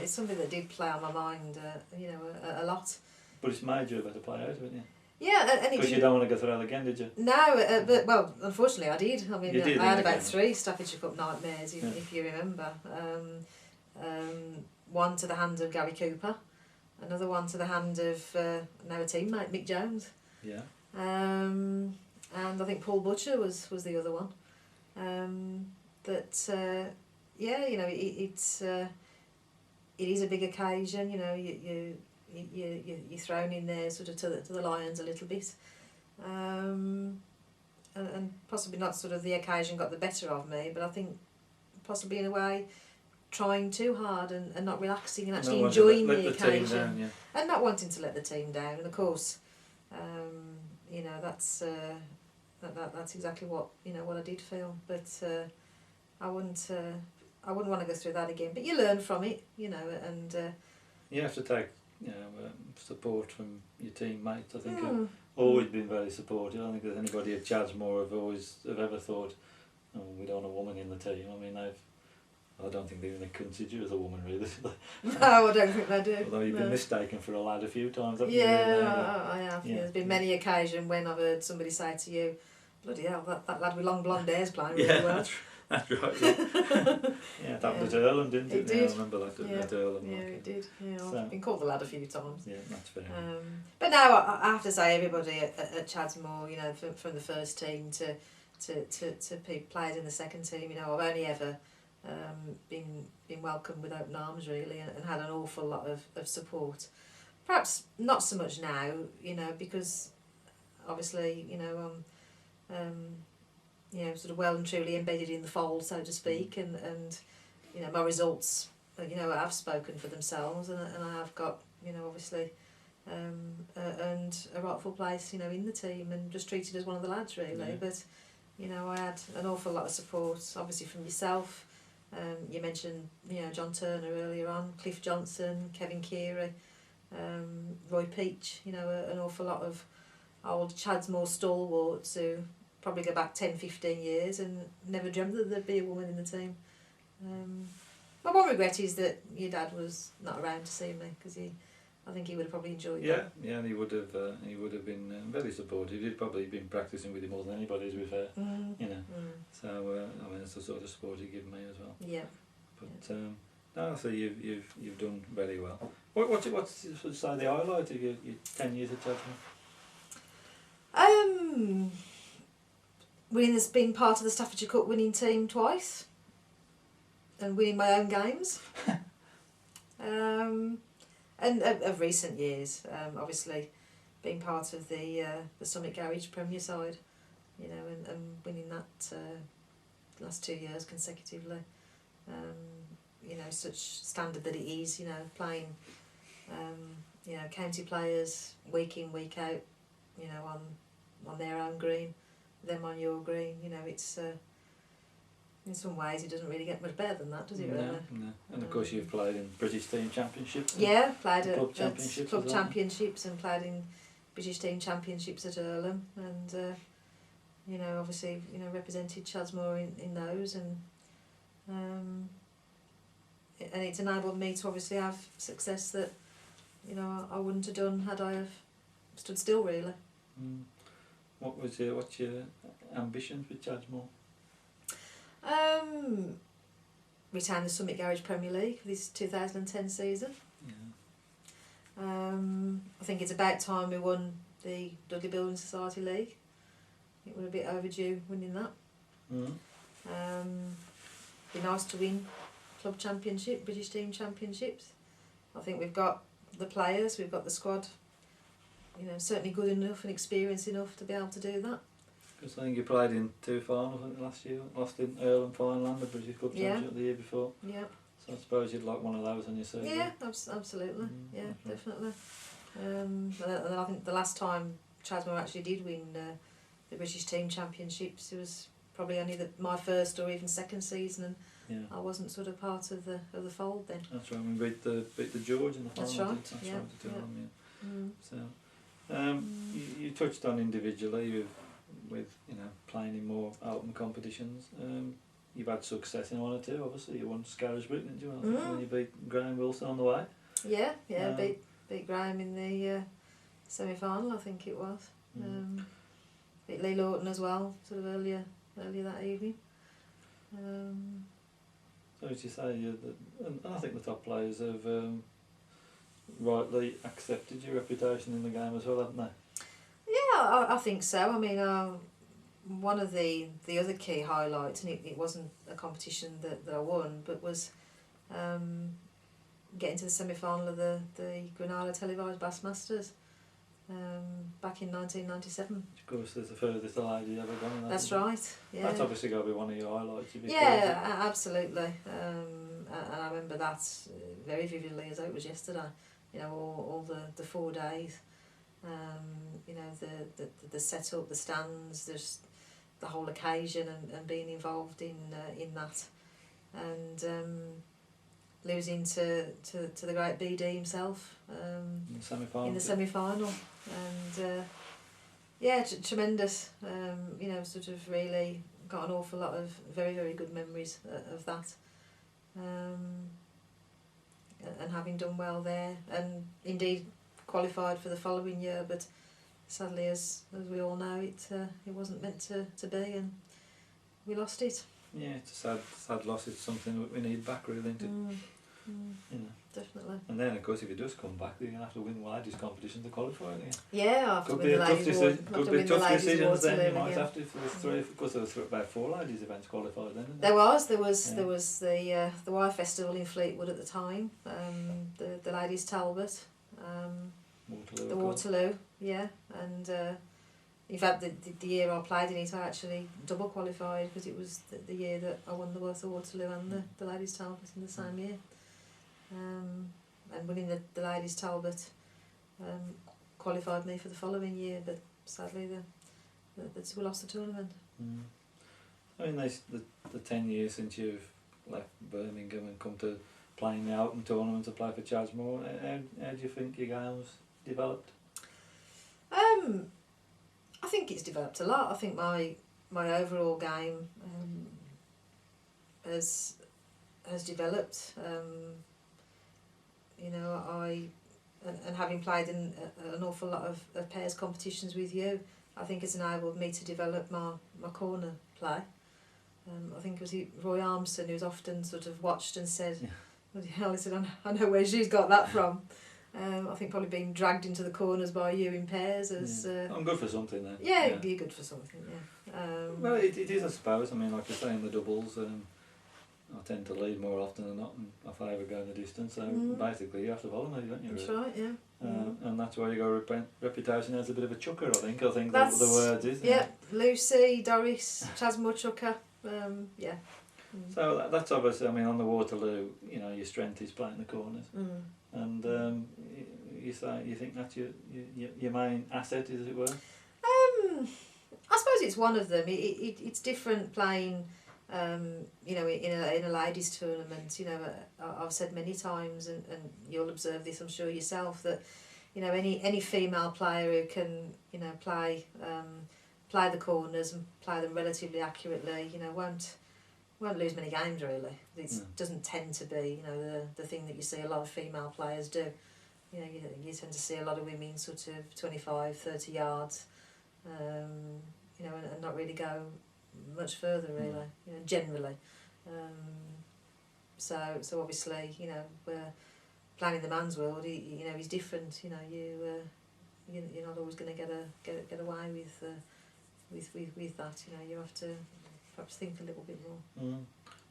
It's something that did play on my mind, you know, a lot. But it's made you a better player, haven't you? Yeah, and because you don't want to go through that again, did you? No, but well, unfortunately, I did. I mean, I had about 3 Staffordshire Cup nightmares, if you remember. One to the hand of Gary Cooper, another one to the hand of now a teammate, Mick Jones. Yeah. And I think Paul Butcher was the other one. Yeah, you know, it is a big occasion. You know, you're thrown in there sort of to the lions a little bit, and possibly not sort of the occasion got the better of me, but I think possibly in a way trying too hard and not relaxing and actually enjoying the occasion and not wanting to let the team down. And of course, you know, that's exactly what I did feel, but I wouldn't want to go through that again. But you learn from it, you know, and you have to take support from your teammates. I think have always been very supportive. I don't think there's anybody at Chadgemore have ever thought, oh, we don't want a woman in the team. I mean, I don't think they even consider you as a woman, really. No, I don't think they do. Although you've been mistaken for a lad a few times, haven't you? Yeah, I have. Yeah. There's been many occasions when I've heard somebody say to you, bloody hell, that lad with long blonde hair's playing really well. That's right, yeah. That was at Earlham, didn't it? It did. Yeah, I remember that at Earlham. Yeah, it did. Yeah, I've been called the lad a few times. Yeah, that's fair. But no, I have to say, everybody at Chadgemore, you know, from the first team to players in the second team, you know, I've only ever been welcomed with open arms really, and had an awful lot of support. Perhaps not so much now, you know, because obviously, you know, sort of well and truly embedded in the fold, so to speak, and you know, my results, you know, have spoken for themselves, and I have got, you know, obviously earned a rightful place, you know, in the team, and just treated as one of the lads really. Yeah. But you know, I had an awful lot of support, obviously from yourself. You mentioned, you know, John Turner earlier on, Cliff Johnson, Kevin Keary, Roy Peach, you know, an awful lot of old Chadsmore stalwarts who probably go back 10, 15 years and never dreamt that there'd be a woman in the team. My one regret is that your dad was not around to see me, because I think he would have probably enjoyed that. Yeah, and he would have been very supportive. He'd probably been practising with him more than anybody, to be fair. You know. So I mean, it's the sort of support he'd given me as well. Yeah. But no, so you've done very well. What's say the highlight of your 10 years at Cheltenham? Being part of the Staffordshire Cup winning team twice, and winning my own games. And of recent years, obviously, being part of the Summit Garage Premier side, you know, and winning that last 2 years consecutively. You know, such standard that it is, you know, playing, you know, county players week in, week out, you know, on their own green, them on your green, you know, it's in some ways it doesn't really get much better than that, does it really? No. And of course you've played in British team championships. Yeah, played at club championships. Club championships, and played in British team championships at Earlham, and you know, obviously, you know, represented Chadsmore in those, and it's enabled me to obviously have success that, you know, I wouldn't have done had I have stood still really. What's your ambitions with Chadsmore? Retain the Summit Garage Premier League for this 2010 season. Yeah. I think it's about time we won the Dudley Building Society League. I think we're a bit overdue winning that. Be nice to win club championship, British team championships. I think we've got the players, we've got the squad, you know, certainly good enough and experienced enough to be able to do that. Because I think you played in 2 finals last year, lost in Earlham final and the British Cup Championship the year before. Yeah. So I suppose you'd like one of those on your CV. Yeah, absolutely. Yeah, definitely. And I think the last time Chadsmore actually did win the British team championships, it was probably only my first or even second season, and I wasn't sort of part of the fold then. That's right. We beat the George in the final. That's right. That's right. So, you touched on individually with you know, playing in more open competitions. You've had success in one or two. Obviously, you won Scarisbrick, didn't you? When you beat Graham Wilson on the way. Yeah, beat Graham in the semi-final, I think it was. Beat Lee Lawton as well, sort of earlier that evening. So as you say, and I think the top players have rightly accepted your reputation in the game as well, haven't they? Yeah, I think so. I mean, one of the other key highlights, and it wasn't a competition that I won, but was getting to the semi-final of the Granada televised Bassmasters back in 1997. Of course, there's the furthest a lady ever gone. That's right. Yeah. That's obviously got to be one of your highlights. Yeah, absolutely. And I remember that very vividly, as though it was yesterday. You know, all the 4 days. You know, the setup, the stands, there's the whole occasion, and being involved in that, and losing to the great BD himself in the semi-final, and tremendous. You know, sort of really got an awful lot of very, very good memories of that, and having done well there, and indeed qualified for the following year, but sadly, as we all know, it wasn't meant to be, and we lost it. Yeah, it's a sad loss. It's something that we need back, really, isn't it? You know. Definitely. And then, of course, if you just come back, you're going to have to win the ladies' competition to qualify again. Yeah, Could be a tough decision. Could be tough decisions then. You might have to, if there was three, because there was about 4 ladies events qualified then. There was the Wire Festival in Fleetwood at the time. The ladies Talbot. Waterloo. The Waterloo, yeah, and in fact the year I played in it I actually double qualified because it was the year that I won the Waterloo and the ladies Talbot in the same year. And winning the ladies Talbot qualified me for the following year, but sadly the two lost the tournament. I mean, the 10 years since you've left Birmingham and come to playing the Open tournament to play for Chas Moor, how do you think your game's developed? I think it's developed a lot. I think my overall game has developed. You know, and having played in an awful lot of pairs competitions with you, I think it's enabled me to develop my corner play. I think it was Roy Armstrong who's often sort of watched and said, "What the hell?" He said, "I know where she's got that from." I think probably being dragged into the corners by you in pairs as... I'm good for something then. Yeah, you're good for something, yeah. Well, it is, I suppose. I mean, like you say, in the doubles, I tend to lead more often than not, and I favour going the distance, so basically you have to follow me, don't you? That's right, yeah. And that's why you got a reputation as a bit of a chucker, I think. That's the word is. Yeah, Lucy, Doris, Chas Moor chucker, yeah. So that's obviously, I mean, on the Waterloo, you know, your strength is playing the corners. And you think that's your main asset, as it were? I suppose it's one of them. It's different playing, you know, in a ladies' tournament. You know, I've said many times, and you'll observe this, I'm sure yourself, that you know any female player who can play the corners and play them relatively accurately, you know, won't lose many games really. It doesn't tend to be the thing that you see a lot of female players do. You know, you tend to see a lot of women sort of 25, 30 yards, you know, and not really go much further really, you know, generally. So obviously, you know, we're playing in the man's world. You know, he's different. You know, you're not always going to get away with that. You know, you have to perhaps think a little bit more.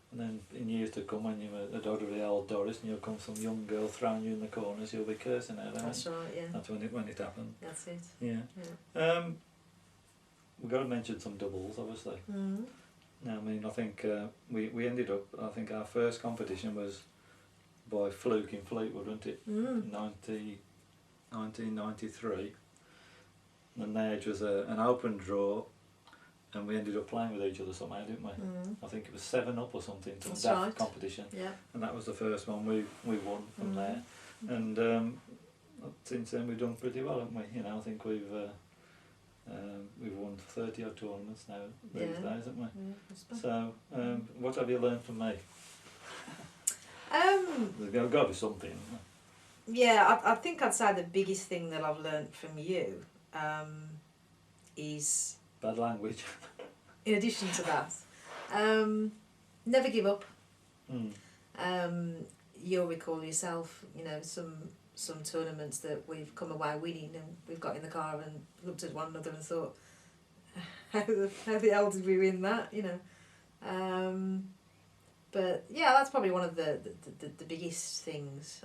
And then in years to come, when you're the daughter of the old Doris and you'll come some young girl throwing you in the corners, you'll be cursing her. That's right, yeah. That's when it happened. That's it. Yeah. We've got to mention some doubles, obviously. Now, I mean, I think we ended up, I think our first competition was by fluke in Fleetwood, wasn't it? 1993. And there it was an open draw. And we ended up playing with each other somehow, didn't we? I think it was 7-up or something, some daft competition. Yeah. And that was the first one we won from there. And since then we've done pretty well, haven't we? You know, I think we've won 30 odd tournaments now these days, haven't we? Yeah, so, what have you learned from me? There's got to be something. Yeah, I think I'd say the biggest thing that I've learned from you is... Bad language. In addition to that, never give up. You'll recall yourself, you know, some tournaments that we've come away winning and we've got in the car and looked at one another and thought, how the hell did we win that, you know? But yeah, that's probably one of the biggest things,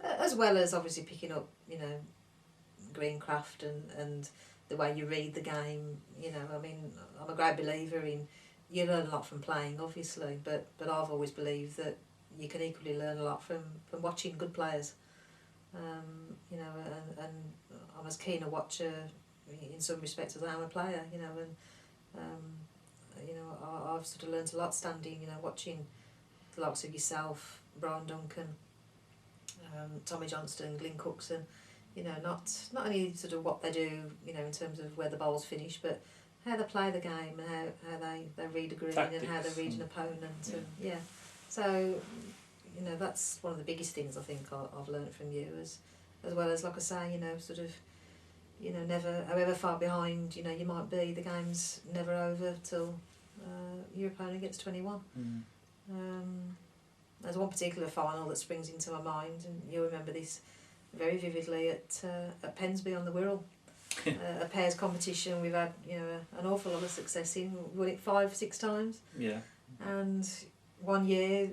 as well as obviously picking up, you know, greencraft and the way you read the game. You know, I mean, I'm a great believer in you learn a lot from playing, obviously, but I've always believed that you can equally learn a lot from watching good players. You know, and I'm as keen a watcher in some respects as I am a player. You know, and you know, I've sort of learnt a lot standing, you know, watching the likes of yourself, Brian Duncan, Tommy Johnston, Glyn Cookson. You know, not only sort of what they do, you know, in terms of where the bowls finish, but how they play the game and how they read a green and how they read an opponent. And so, you know, that's one of the biggest things I think I've learnt from you, as well as, like I say, you know, sort of, you know, never, however far behind, you know, you might be, the game's never over till your opponent gets 21. there's one particular final that springs into my mind, and you'll remember this very vividly at Pensby on the Wirral. A pairs competition we've had, you know, an awful lot of success in. We won it 5-6 times. Yeah. And one year,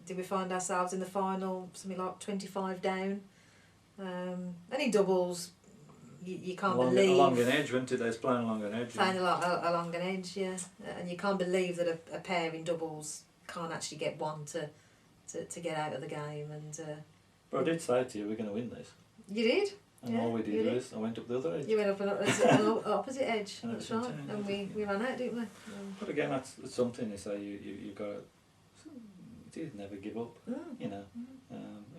did we find ourselves in the final, something like 25 down. And in doubles, you can't believe... Along an edge, weren't it? They was playing along an edge. Playing along an edge, yeah. And you can't believe that a pair in doubles can't actually get one to get out of the game. And but I did say to you, we're going to win this. You did? And yeah, all we did was, I went up the other edge. You went up an opposite edge, And that's right. And we ran out, didn't we? But again, that's something you say, you got to never give up, you know.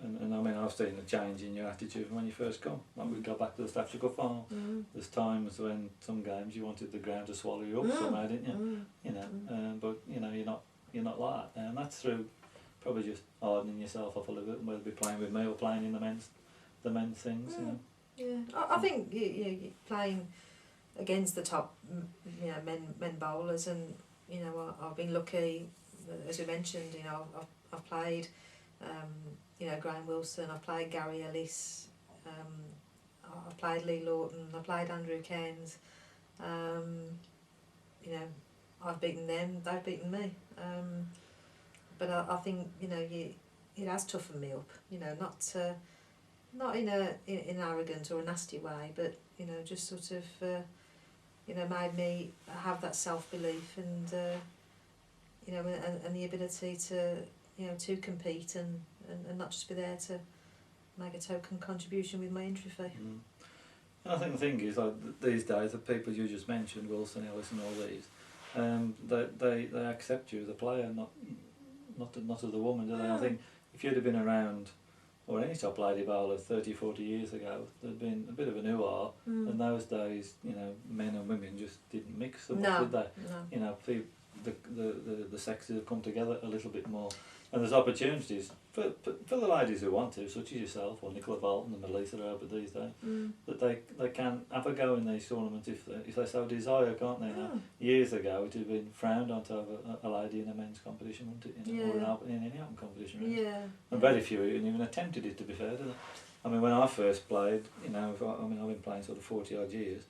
And I mean, I've seen a change in your attitude from when you first come. Like we got back to the Staffordshire Cup final. There's times when some games you wanted the ground to swallow you up somehow, didn't you? You know, but you know, you're not like that now. And that's through probably just hardening yourself up a little bit, and whether be playing with me or playing in the men's things, you know. Yeah, I think you're playing against the top, you know, men bowlers, and you know, I've been lucky, as we mentioned. You know, I've played, you know, Graham Wilson. I've played Gary Ellis. I've played Lee Lawton. I've played Andrew Cairns. You know, I've beaten them. They've beaten me. But I think, you know, it has toughened me up. You know, not in an arrogant or a nasty way, but you know, just sort of you know, made me have that self-belief and you know, and the ability to, you know, to compete and not just be there to make a token contribution with my entry fee. And I think the thing is, like these days, the people you just mentioned, Wilson, Ellis, and all these, they accept you as a player, not as a woman, do they? I think if you'd have been around, or any top lady bowler 30, 40 years ago, there'd been a bit of an ooh-ah. In those days, you know, men and women just didn't mix so much, did they? No. You know, the sexes have come together a little bit more. And there's opportunities for the ladies who want to, such as yourself or Nicola Bolton and Melissa Robert these days, that they can have a go in these tournaments if they so desire, can't they? Now, years ago it would have been frowned on to have a lady in a men's competition, wouldn't it? You know, or in any open competition, really. And very few even attempted it, to be fair, did they? I mean, when I first played, you know, I've been playing sort of 40 odd years.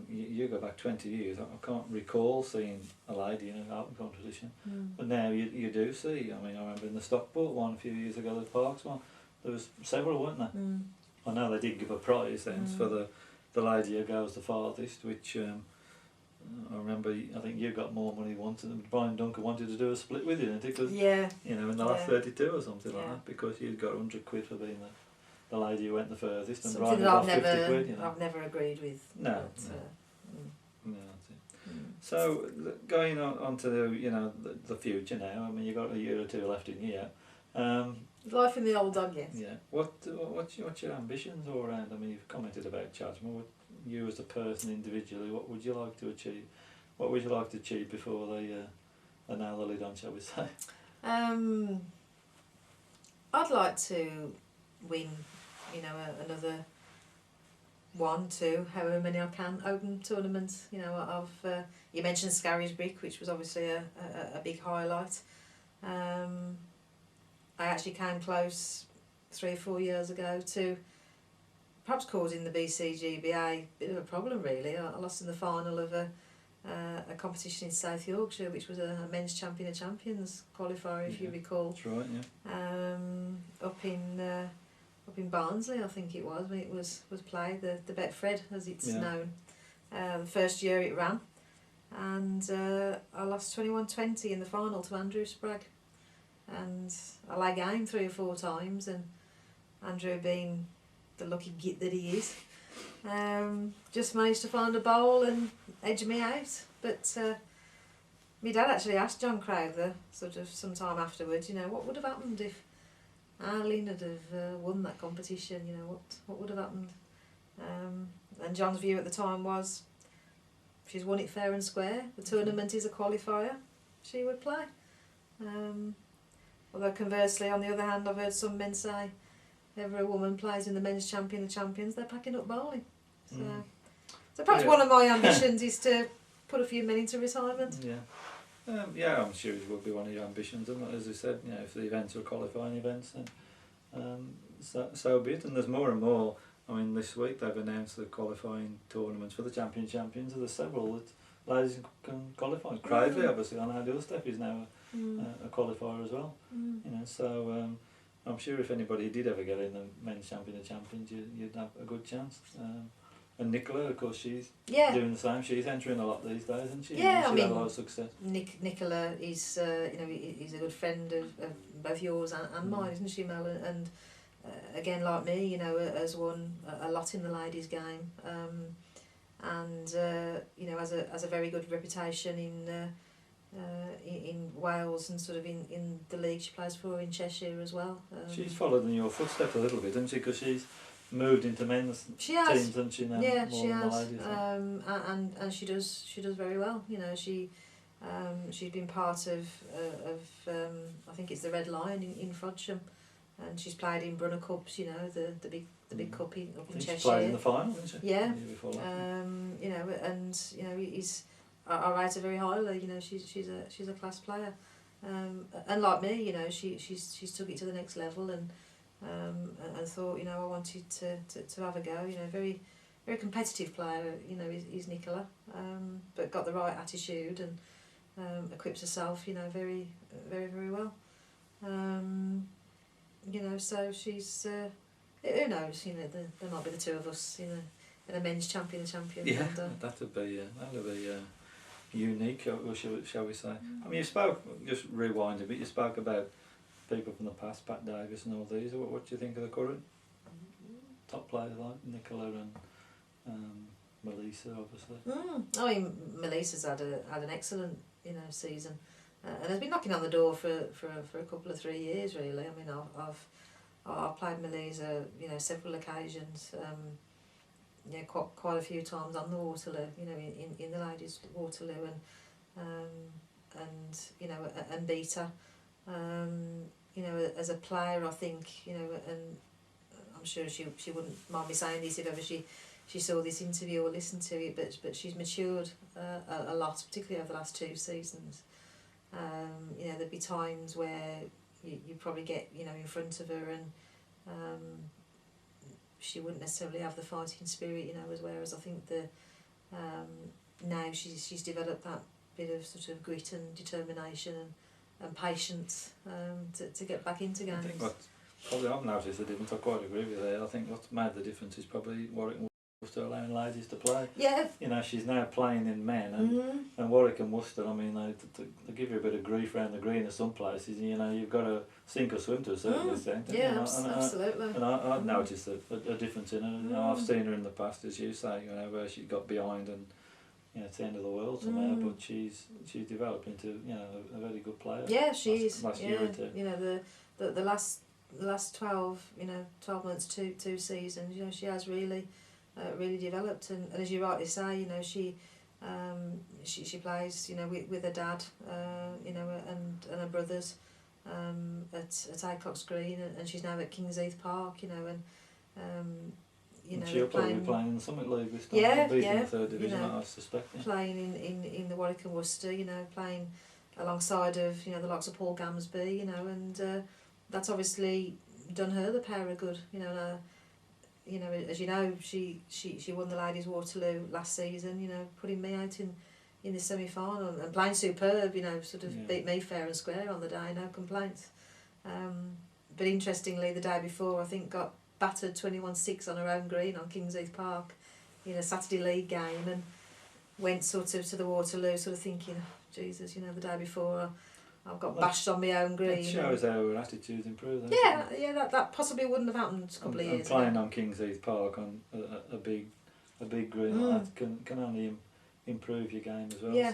You go back 20 years, I can't recall seeing a lady in an open competition. But now you do see. I mean, I remember in the Stockport one a few years ago, the Parks one, there was several, weren't there? I know they did give a prize then for the lady who goes the farthest, which I remember, I think you got more money wanted, and Brian Duncan wanted to do a split with you, didn't he? Because, you know, in the last 32 or something like that, because you'd got 100 quid for being the lady who went the furthest, and something Brian that got 50 quid, you know. I've never agreed with. No, but, no, that's it. So going on to the future now. I mean, you've got a year or two left in you. Life in the old dog, yes. Yeah. What's your ambitions all around? I mean, you've commented about Chadma. You as a person individually, what would you like to achieve? What would you like to achieve before they nail the lid on, shall we say? I'd like to win, you know, another 1, 2, however many I can, open tournaments. You know, you mentioned Scarry's Brick, which was obviously a big highlight. I actually came close 3 or 4 years ago to perhaps causing the BCGBA a bit of a problem, really. I lost in the final of a competition in South Yorkshire, which was a men's champion of champions qualifier, if you recall. That's right, yeah. Up in Barnsley, I think it was, when it was played, the Betfred, as it's known. The first year it ran, and I lost 21-20 in the final to Andrew Spragg. And I lay game 3 or 4 times, and Andrew, being the lucky git that he is, just managed to find a bowl and edge me out. But my dad actually asked John Crowther sort of some time afterwards, you know, what would have happened if Arlene had have won that competition, you know, what would have happened? And John's view at the time was, she's won it fair and square, the tournament is a qualifier, she would play. Although conversely, on the other hand, I've heard some men say, if ever a woman plays in the men's champion of champions, they're packing up bowling. So perhaps one of my ambitions is to put a few men into retirement. Yeah. Yeah, I'm sure it would be one of your ambitions, and as I said, you know, if the events are qualifying events, then so be it. And there's more and more. I mean, this week they've announced the qualifying tournaments for the champions. There's several that ladies can qualify. Cradley, obviously, I know the other step is now a qualifier as well. You know, so I'm sure if anybody did ever get in the men's champion of champions, you'd have a good chance. And Nicola, of course, she's doing the same. She's entering a lot these days, isn't she? Yeah, She's I mean, had a lot of success. Nicola is, you know, he's a good friend of both yours and mine, isn't she, Mel? And again, like me, you know, has won a lot in the ladies' game, and you know, has a very good reputation in Wales and sort of in the league she plays for in Cheshire as well. She's followed in your footsteps a little bit, hasn't she? Because she's moved into men's teams, hasn't she? Now, yeah, more she than has. the ladies, and she does very well. You know, she's been part of I think it's the Red Lion in Frodsham, and she's played in Brunner Cups. You know, the big cup up in Cheshire. She played in the final, didn't she? Yeah. The year before that. You know, and you know, I rate her very highly. You know, she's a class player, and like me, you know, she's took it to the next level and thought, you know, I wanted to have a go. You know, very competitive player. You know, is Nicola, but got the right attitude and equips herself. You know, very well. You know, so she's. Who knows? You know, there might be the two of us. You know, in a men's champion. Yeah, that'd be unique, or shall we say? I mean, you spoke, just rewinding, but you spoke about people from the past, Pat Davis and all these. What do you think of the current top players like Nicola and Melissa, obviously? I mean, Melissa's had an excellent, you know, season, and has been knocking on the door for a couple of 3 years really. I mean, I've played Melissa, you know, several occasions. Yeah, quite a few times on the Waterloo, you know, in the ladies' Waterloo, and you know, and beat her. You know, as a player, I think, you know, and I'm sure she wouldn't mind me saying this if ever she saw this interview or listened to it, but she's matured a lot, particularly over the last 2 seasons. You know, there'd be times where you probably get, you know, in front of her and she wouldn't necessarily have the fighting spirit, you know, whereas I think now she's developed that bit of sort of grit and determination and patience to get back into games. I think what probably I've noticed the difference, I quite agree with you. I think what's made the difference is probably Warwick and Worcester allowing ladies to play. Yeah. You know, she's now playing in men, and Warwick and Worcester, I mean, they give you a bit of grief around the green at some places, and you know, you've got to sink or swim to a certain extent. Yeah, you know, absolutely. And I've noticed a difference in her. You know, I've seen her in the past, as you say, you know, where she got behind and, you know, it's the end of the world somehow, but she's developed into, you know, a very good player. Yeah, she is. Last year or two. You know, the last 12 months, two seasons, you know, she has really developed, and as you rightly say, you know, she plays, you know, with her dad, you know, and her brothers at Aycock's Green, and she's now at Kingsheath Park, you know, and you know, she'll probably be playing in the Summit League this time. Yeah, in the third division, you know, I suspect. Yeah. Playing in the Warwick and Worcester, you know, playing alongside of, you know, the likes of Paul Gamsby, you know, and that's obviously done her the power of good, you know. You know, as you know, she won the ladies Waterloo last season, you know, putting me out in the semi-final and playing superb, you know, sort of beat me fair and square on the day, no complaints. But interestingly, the day before, I think got battered 21-6 on her own green on Kingsheath Park in a Saturday League game, and went sort of to the Waterloo sort of thinking, Jesus, you know, the day before I've got bashed on my own green. It shows how her attitude's improved. Yeah, that possibly wouldn't have happened a couple of years ago. And playing ago. on Kingsheath Park on a big green like that can only improve your game as well. Yeah.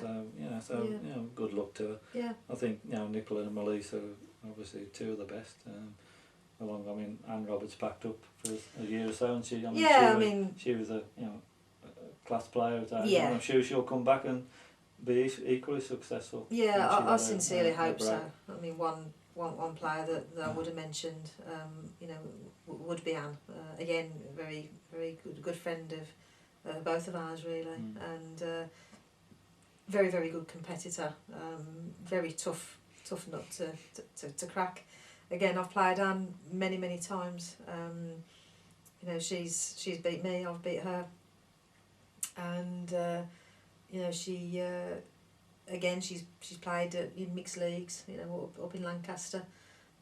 So you know, good luck to her. Yeah. I think, you know, Nicola and Melissa are obviously two of the best. I mean, Anne Roberts packed up for a year or so, and she was a, you know, a class player at that. Yeah. I'm sure she'll come back and be equally successful. Yeah, I sincerely hope so. I mean, one player that I would have mentioned, you know, would be Anne. Again, very good friend of both of ours, really. And very, very good competitor, very tough nut to crack. Again, I've played Anne many, many times. You know, she's beat me, I've beat her. And, you know, she, again, she's played in mixed leagues, you know, up in Lancaster.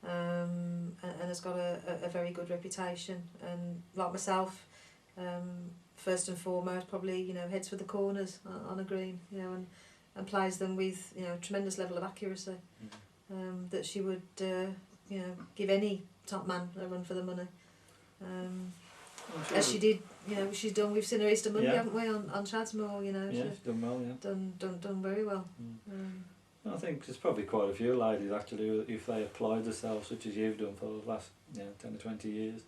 And has got a very good reputation. And like myself, first and foremost, probably, you know, heads for the corners on a green, you know, and plays them with, you know, tremendous level of accuracy. That she would, you know, give any top man a run for the money. Sure. As she did, you know, she's done. We've seen her Easter Monday, Yeah. haven't we, on Shadsmore, you know. Yeah, she's done well, yeah. Done very well. I think there's probably quite a few ladies actually who, if they applied themselves, such as you've done for the last 10 or 20 years,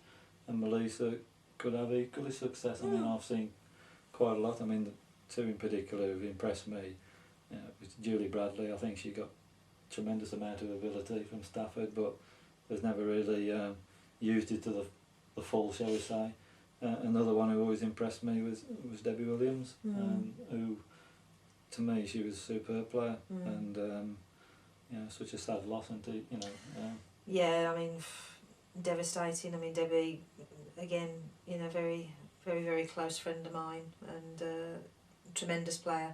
and Melissa could have equally success. I mean, I've seen quite a lot. I mean, the two in particular who've impressed me, was Julie Bradley. I think she got tremendous amount of ability from Stafford, but has never really used it to the full, shall we say. Another one who always impressed me was Debbie Williams, who, to me, she was a superb player, and you know, such a sad loss, and you know. Yeah, I mean, devastating. I mean, Debbie, again, you know, very, very, very close friend of mine, and tremendous player,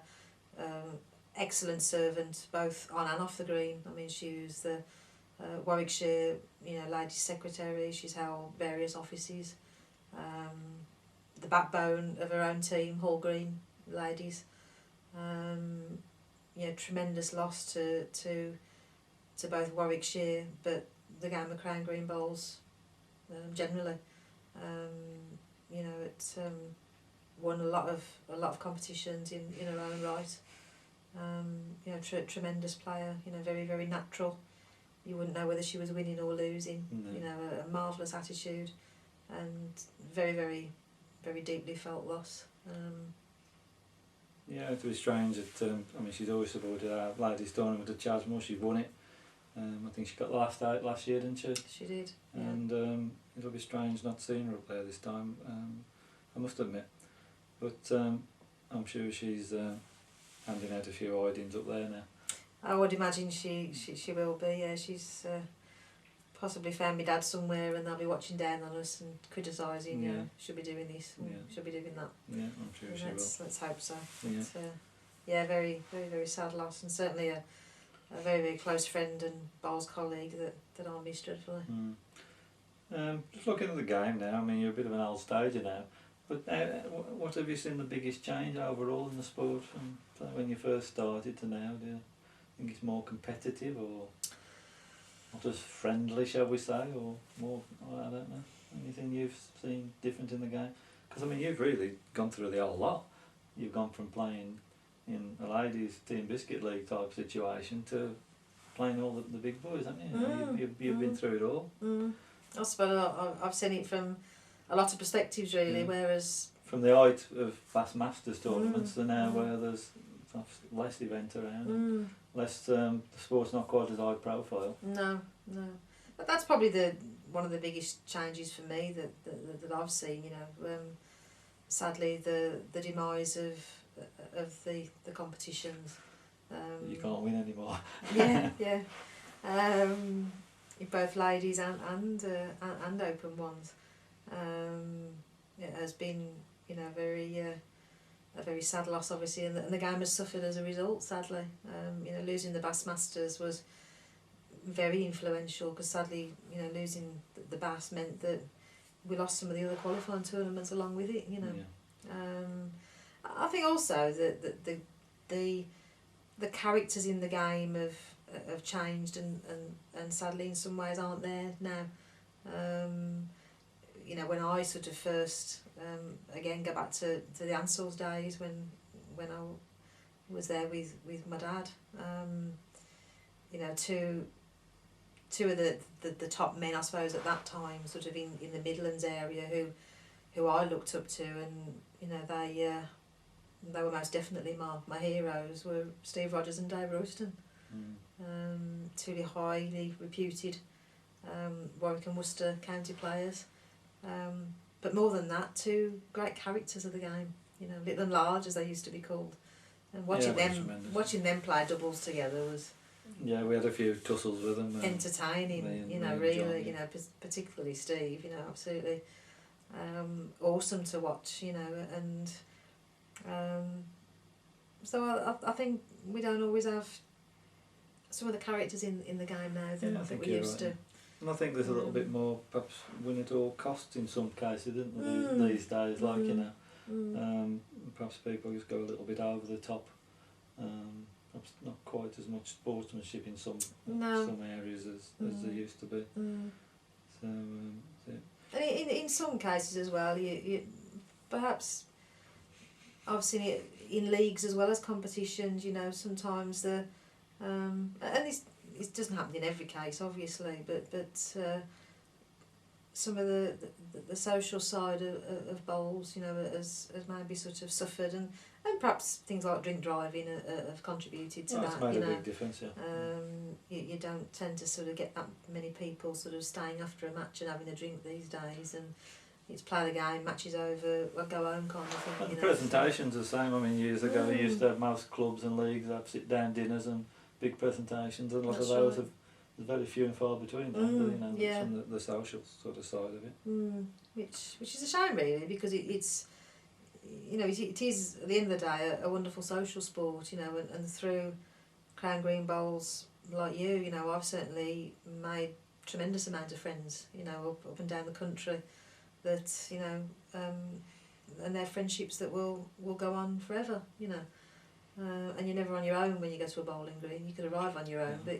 excellent servant both on and off the green. I mean, she was the Warwickshire, you know, ladies secretary. She's held various offices. The backbone of her own team, Hall Green ladies. You know, tremendous loss to both Warwickshire, but the game of Crown Green Bowls generally. You know, it's won a lot of competitions in her own right. You know, tremendous player. You know, very, very natural. You wouldn't know whether she was winning or losing. No. You know, a marvellous attitude, and very, very, very deeply felt loss. Yeah, it was strange that, I mean, she's always supported our ladies tournament at Chasmore. She's won it. I think she got the last out last year, didn't she? She did, yeah. And it'll be strange not seeing her up there this time, I must admit. But I'm sure she's handing out a few idings up there now. I would imagine she will be, yeah. She's possibly found my dad somewhere, and they'll be watching down on us and criticising, you know, should be doing this, and should be doing that. Yeah, I'm sure she will. Let's hope so. Yeah. But, yeah, very, very, very sad loss, and certainly a very, very close friend and bowls colleague that I'll miss dreadfully. Just looking at the game now, I mean, you're a bit of an old stager now, but what have you seen the biggest change overall in the sport from when you first started to now? Do you think it's more competitive, or not as friendly, shall we say, or more, I don't know, anything you've seen different in the game? Because I mean, you've really gone through the whole lot. You've gone from playing in a ladies' team biscuit league type situation to playing all the big boys, haven't you? You've been through it all. I suppose I've seen it from a lot of perspectives, really, whereas... From the height of Bass Masters tournaments to now where there's less event around, less, the sport's not quite as high profile. No. But that's probably one of the biggest changes for me that I've seen, you know. Sadly, the demise of the competitions. You can't win anymore. yeah. Both ladies and open ones. It has been, you know, a very sad loss, obviously, and the game has suffered as a result, sadly. You know, losing the Bass Masters was very influential, because sadly, you know, losing the Bass meant that we lost some of the other qualifying tournaments along with it, you know. I think also that the characters in the game have changed and sadly in some ways aren't there now. You know, when I sort of first again go back to the Ansell's days when I was there with my dad, you know, two of the top men, I suppose, at that time, sort of in the Midlands area, who I looked up to, and you know, they were most definitely my heroes, were Steve Rogers and Dave Royston. Two highly reputed Warwick and Worcester county players, but more than that, two great characters of the game, you know, little and large as they used to be called. And tremendous. watching them play doubles together was Yeah, we had a few tussles with them. Entertaining, really, John, particularly Steve, absolutely awesome to watch, and so I think we don't always have some of the characters in the game now that we used to. And I think there's a little bit more, perhaps, win at all costs in some cases, isn't there, these days, perhaps people just go a little bit over the top. Perhaps not quite as much sportsmanship in some areas as there used to be. So, and in some cases as well, you perhaps I've seen it in leagues as well as competitions. Sometimes and it doesn't happen in every case, obviously, but some of the social side of bowls, has maybe sort of suffered, and perhaps things like drink driving have contributed to that. It's made a big difference, you don't tend to sort of get that many people sort of staying after a match and having a drink these days, and it's play the game, match is over, we'll go home kind of thing. And presentations the same. I mean, years ago we used to have most clubs and leagues have sit-down dinners and big presentations, and a lot of those have very few and far between from the social sort of side of it. Which is a shame, really, because it's it is at the end of the day a wonderful social sport, and through Crown Green Bowls like you, I've certainly made tremendous amount of friends, up and down the country, that and they're friendships that will go on forever, and you're never on your own when you go to a bowling green. You could arrive on your own, but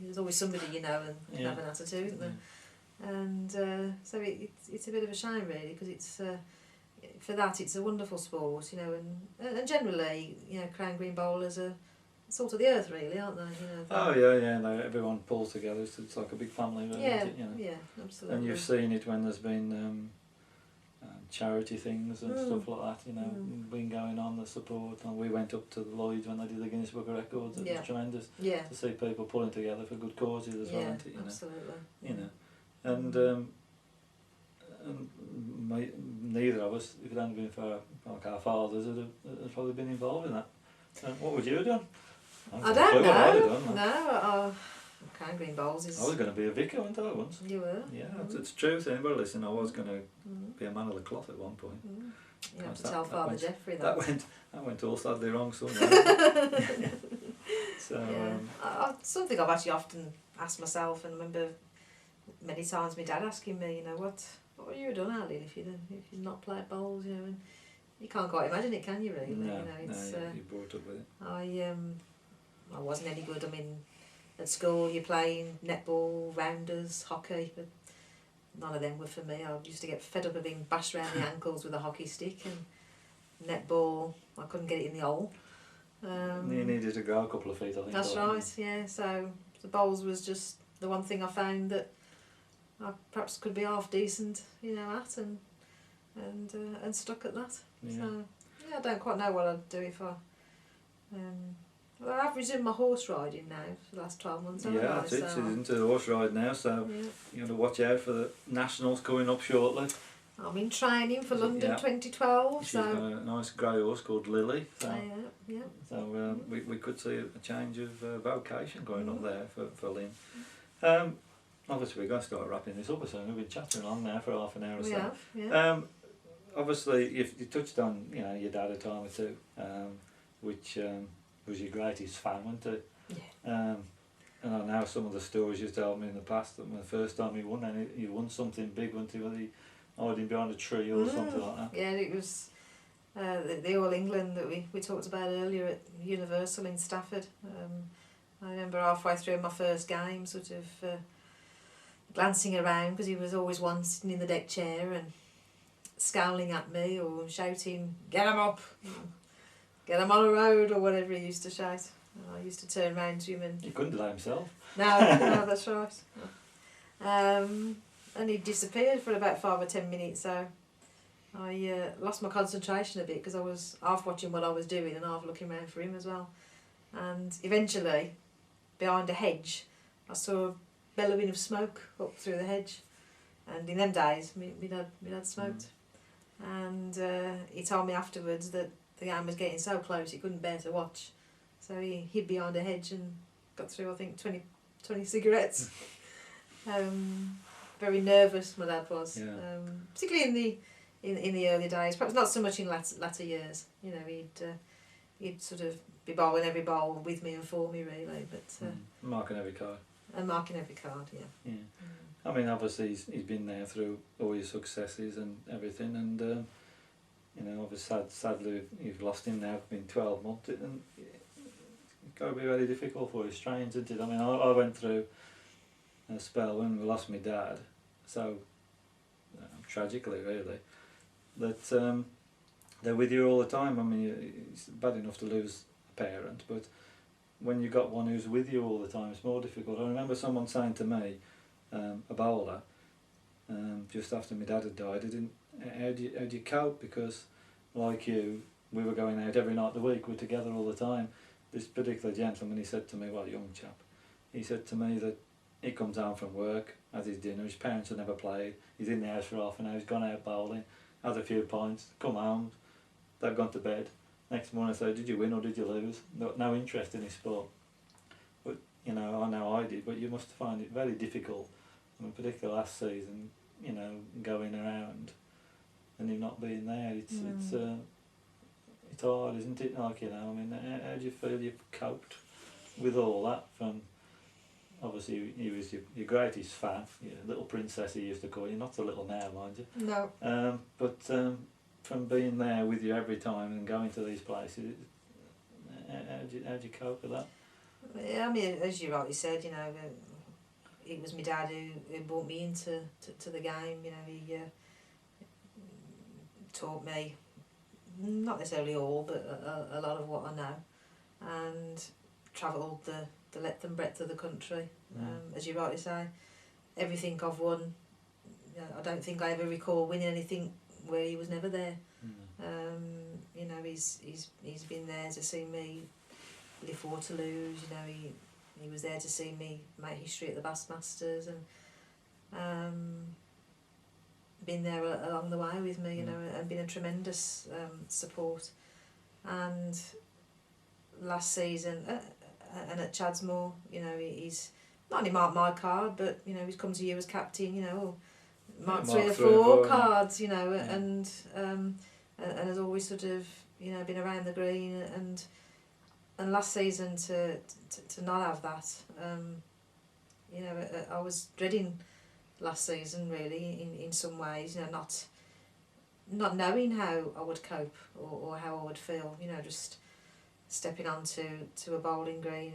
there's always somebody and can have an attitude, isn't there? And so it's a bit of a shame, really, because it's for that it's a wonderful sport, and generally, Crown Green bowlers are salt of the earth, really, aren't they? No, everyone pulls together. It's like a big family, really, yeah, isn't it? Yeah, absolutely. And you've seen it when there's been charity things and stuff like that, been going on, the support. And we went up to the Lloyds when they did the Guinness Book of Records. It was tremendous to see people pulling together for good causes as well, isn't it? Absolutely. And neither of us, if it hadn't been for our fathers, had probably been involved in that. What would you have done? I don't know. Crown Green Bowls is... I was going to be a vicar, wasn't I, once? You were? Yeah, it's true. Anybody listen, I was going to be a man of the cloth at one point. You have to tell Father Jeffrey that. That went all sadly wrong somewhere. So, something I've actually often asked myself, and I remember many times my dad asking me, what would you have done, Alan, if you'd not played bowls, and you can't quite imagine it, can you, really? No, you brought up with it. I wasn't any good. I mean, at school you're playing netball, rounders, hockey, but none of them were for me. I used to get fed up of being bashed around the ankles with a hockey stick, and netball, I couldn't get it in the hole. You needed to go a couple of feet, I think. That's right, yeah. So the bowls was just the one thing I found that I perhaps could be half decent, at, and stuck at that. Yeah. So I don't quite know what I'd do if I. I've resumed my horse riding now for the last 12 months. That's it. She's into the horse ride now, so you got to watch out for the nationals coming up shortly. I'm in training for London 2012. She's got a nice grey horse called Lily. So, So we could see a change of vocation going up there for Lynn. Obviously, we're going to start wrapping this up soon. We've been chatting along now for half an hour or so. Yeah. Obviously, you touched on your dad a time or two, which was your greatest fan, wasn't it? Yeah. And I know some of the stories you told me in the past, that when the first time he won something big, wasn't he? Whether he hiding behind a tree or something like that. Yeah, it was the All England that we talked about earlier at Universal in Stafford. I remember halfway through my first game, sort of glancing around, because he was always one sitting in the deck chair and scowling at me or shouting, "Get him up! Get him on a road," or whatever he used to shout. And I used to turn round to him and... He couldn't do that himself. No, that's right. And he disappeared for about 5 or 10 minutes, so I lost my concentration a bit, because I was half watching what I was doing and half looking around for him as well. And eventually, behind a hedge, I saw a bellowing of smoke up through the hedge. And in them days, my dad smoked. And he told me afterwards that the game was getting so close he couldn't bear to watch. So he hid behind a hedge and got through, I think, 20 cigarettes. Very nervous, my dad was. Yeah. Particularly in the early days. Perhaps not so much in latter years. You know, he'd sort of be bowling every bowl with me and for me, really. But marking every card. And marking every card, yeah. Yeah. I mean, obviously he's been there through all his successes and everything, and you know, obviously sadly you've lost him now. It's been 12 months, and it's got to be very difficult for you. Strange, isn't it? I mean, I went through a spell when we lost my dad, so tragically, really, that they're with you all the time. I mean, it's bad enough to lose a parent, but when you got one who's with you all the time, it's more difficult. I remember someone saying to me, a bowler, just after my dad had died, how do you cope? Because like you, we were going out every night of the week, we were together all the time. This particular gentleman, he said to me, well, young chap, he said to me that he comes home from work, has his dinner, his parents had never played, he's in the house for half an hour, he's gone out bowling, has a few pints, come home, they've gone to bed. Next morning I say, did you win or did you lose? No interest in his sport. But, you know I did, but you must find it very difficult. I mean, particularly last season, you know, going around and him not being there, it's hard, isn't it? Like, you know, I mean, how do you feel you've coped with all that? From obviously he was your greatest fan, your little princess he used to call you, not so little now, mind you. No. But from being there with you every time and going to these places, how do you cope with that? Yeah, I mean, as you rightly said, you know, it was my dad who brought me into the game. You know, he taught me, not necessarily all, but a lot of what I know, and travelled the length and breadth of the country. As you rightly say, everything I've won, you know, I don't think I ever recall winning anything where he was never there. You know, he's been there to see me lift Waterloos. You know, he was there to see me make history at the Bassmasters, and been there along the way with me. You know, and been a tremendous support. And last season, and at Chadsmore, you know, he's not only marked my card, but you know, he's come to you as captain. You know, marked 3 or 4 cards. You know, and has always sort of, you know, been around the green, and last season to not have that, you know, I was dreading last season really in some ways, you know, not knowing how I would cope or how I would feel, you know, just stepping onto a bowling green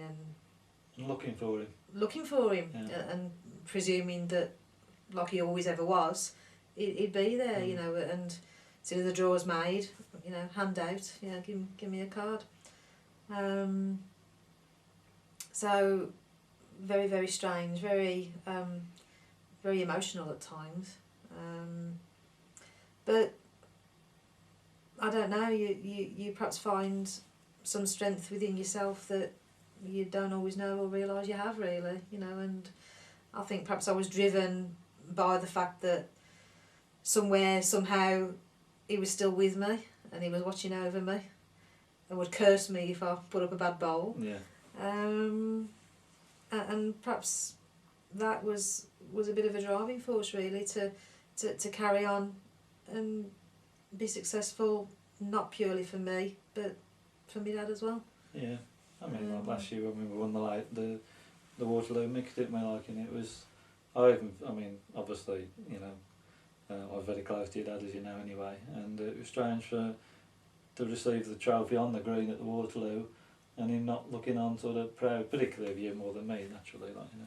and looking for him, and presuming that, like he always ever was, he'd be there, you know, and as soon as the draw was made, you know, hand out, you know, give me a card. So very, very strange, very very emotional at times, but I don't know, you perhaps find some strength within yourself that you don't always know or realise you have, really, you know. And I think perhaps I was driven by the fact that somewhere, somehow, he was still with me and he was watching over me and would curse me if I put up a bad bowl. And perhaps that was a bit of a driving force, really, to carry on and be successful, not purely for me, but for my dad as well. Yeah, I mean, like last year when we won the Waterloo mix, didn't we? Like, and it was, I mean, obviously, you know, I was very close to your dad, as you know, anyway, and it was strange to receive the trophy on the green at the Waterloo, and him not looking on sort of proud, particularly of you more than me, naturally, like, you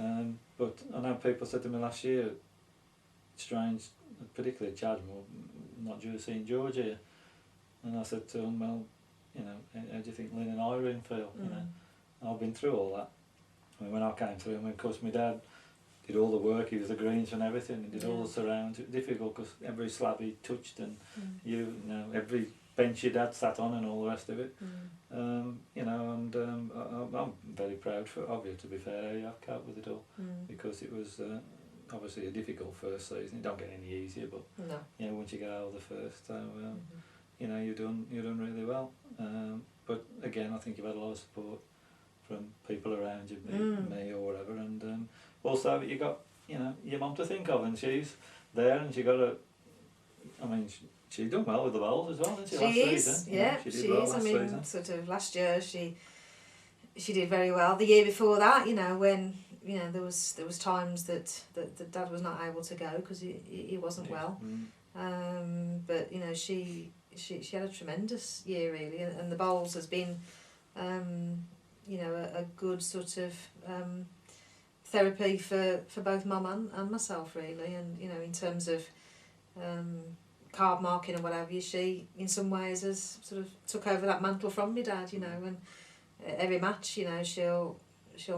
know. But I know people said to me last year, it's strange, particularly Chadmore, not due to seeing George here, and I said to him, well, you know, how do you think Lynn and Irene feel? You know, I've been through all that. I mean, when I came through, I mean, of course, my dad did all the work, he was the greens and everything, he did all the surrounds. It was difficult because every slab he touched, and you know, every bench your dad sat on and all the rest of it. You know, and I'm very proud of you, to be fair, how you have coped with it all, because it was obviously a difficult first season. It don't get any easier, but you know, once you get out of the first, so you know, you've done really well. But again, I think you've had a lot of support from people around you, me or whatever, and also you got, you know, your mum to think of, and she's there, and she got a. I mean, she done well with the bowls as well, didn't she? Last season, yeah, she did well is. last season. Sort of last year she did very well. The year before that, you know, when you know there was times that Dad was not able to go because he wasn't well. But you know she had a tremendous year really, and the bowls has been, you know, a good sort of therapy for both Mum and myself really, and you know in terms of card marking and whatever, she in some ways has sort of took over that mantle from me Dad, you know, and every match, you know, she'll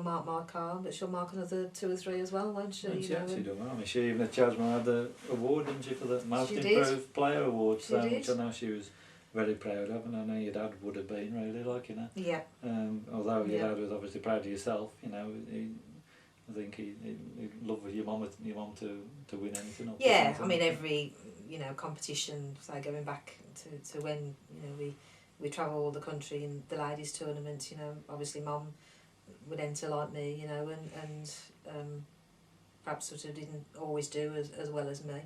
mark my card, but she'll mark another 2 or 3 as well, won't she? And you she know, actually done well. I mean, she even at Chasmo had the award, didn't she, for the most improved player award, which I know she was very proud of, and I know your dad would have been really, like, you know. Yeah. Although your dad was obviously proud of yourself, you know, I think he loved with your mum to win anything. Or yeah, anything. I mean every, you know, competition, say going back to when, you know, we travel all the country in the ladies tournaments, you know, obviously Mum would enter like me, you know, and perhaps sort of didn't always do as well as me.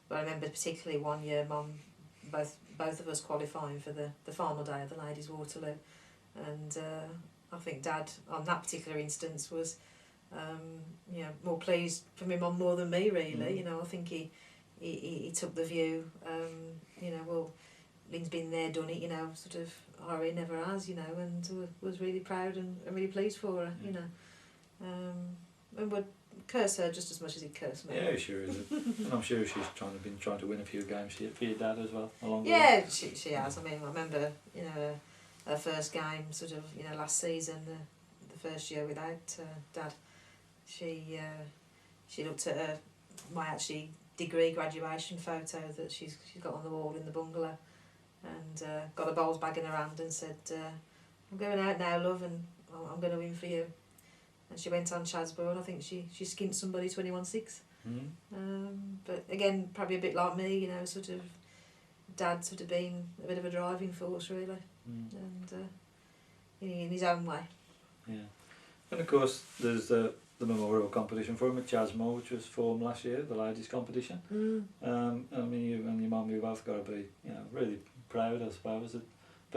But I remember particularly one year Mum, both of us qualifying for the final day of the ladies Waterloo, and I think Dad on that particular instance was you know, more pleased for my mum more than me really. You know, I think he took the view, you know, well, Lynn's been there, done it, you know, sort of Ari never has, you know, and was really proud and really pleased for her, you know, and would curse her just as much as he'd curse me. Yeah, sure is. And I'm sure she's been trying to win a few games for your dad as well along the yeah, way. she has. I mean, I remember, you know, her first game sort of, you know, last season, the first year without Dad. She looked at my actually degree graduation photo that she's got on the wall in the bungalow, and got a bowls bag in her hand and said, "I'm going out now, love, and I'm going to win for you." And she went on Chasborough, and I think she skint somebody 21-6. But again, probably a bit like me, you know, sort of Dad sort of being a bit of a driving force really, and in his own way. Yeah, and of course there's the memorial competition for him at Chasmo, which was formed last year, the ladies competition. I mean, you and your mum, you both got to be, you know, really proud, I suppose, that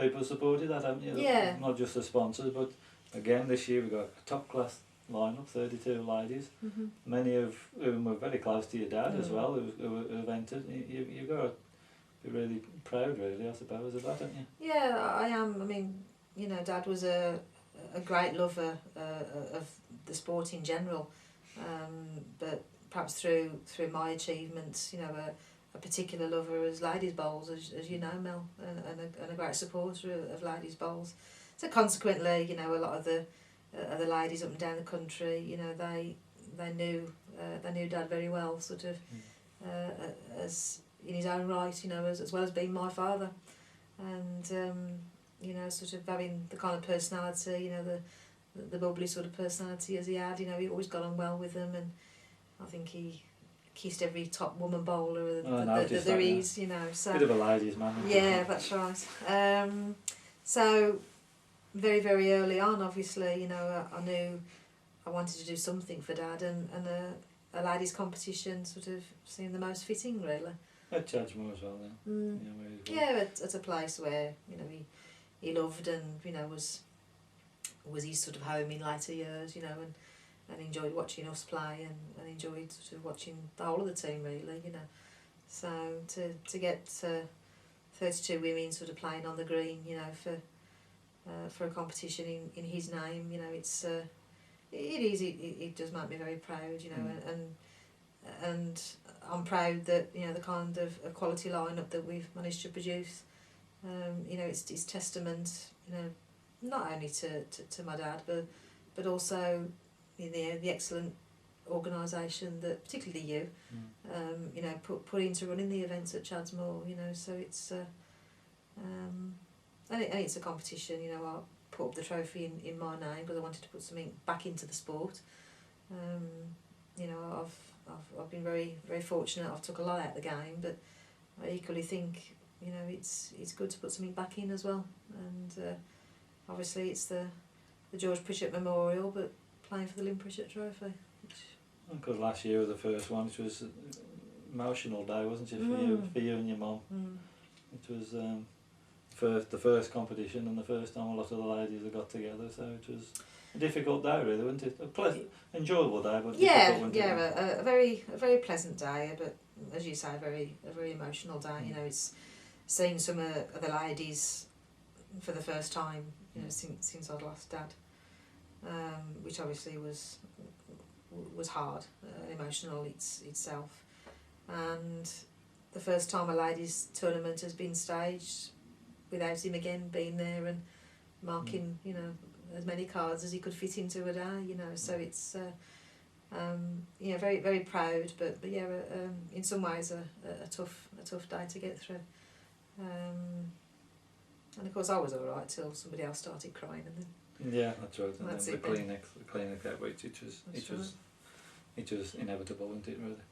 people supported that, haven't you? Yeah. Not just the sponsors, but again this year we got a top class lineup, 32 ladies, many of whom were very close to your dad as well, who have entered. You've got to be really proud, really, I suppose, of that, haven't you? Yeah, I am. I mean, you know, Dad was a great lover of the sport in general, but perhaps through my achievements, you know, a particular lover as ladies bowls, as you know, Mel, and a great supporter of ladies bowls. So consequently, you know, a lot of the ladies up and down the country, you know, they knew Dad very well, sort of as in his own right, you know, as well as being my father, and you know, sort of having the kind of personality, you know, the bubbly sort of personality as he had, you know, he always got on well with them, and I think he kissed every top woman bowler that there is, you know. So bit of a ladies man. Yeah, that's right. So very, very early on, obviously, you know, I knew I wanted to do something for Dad, and a ladies competition sort of seemed the most fitting, really. At Chadgemore as well, then. Yeah, at a place where, you know, he loved, and, you know, was his sort of home in later years, you know, and enjoyed watching us play, and enjoyed sort of watching the whole of the team, really, you know. So to get 32 women sort of playing on the green, you know, for a competition in his name, you know, it does make me very proud, you know, and I'm proud that, you know, the kind of a quality lineup that we've managed to produce, you know, it's testament, you know, not only to my dad, but also, you know, the excellent organisation that particularly you, you know, put into running the events at Chadmore, you know. So it's and it's a competition, you know. I put up the trophy in my name because I wanted to put something back into the sport. You know, I've been very, very fortunate. I've took a lot out of the game, but I equally think, you know, it's good to put something back in as well. And obviously it's the George Pritchatt Memorial, but playing for the Lynn Pritchatt Trophy. Because last year was the first one, which was emotional day, wasn't it, for you and your mum? It was the first competition and the first time a lot of the ladies had got together, so it was a difficult day really, wasn't it? Enjoyable day, but difficult, a very pleasant day, but as you say, a very emotional day. You know, it's seeing some of the ladies for the first time, you know, since I'd lost Dad, which obviously was hard, emotional itself, and the first time a ladies tournament has been staged without him again being there and marking, you know, as many cards as he could fit into a day, you know. So it's you know, very proud, but yeah, in some ways a tough day to get through. And of course I was all right till somebody else started crying, and then that's right. And then the Kleenex outreach, it was inevitable, wasn't it, really?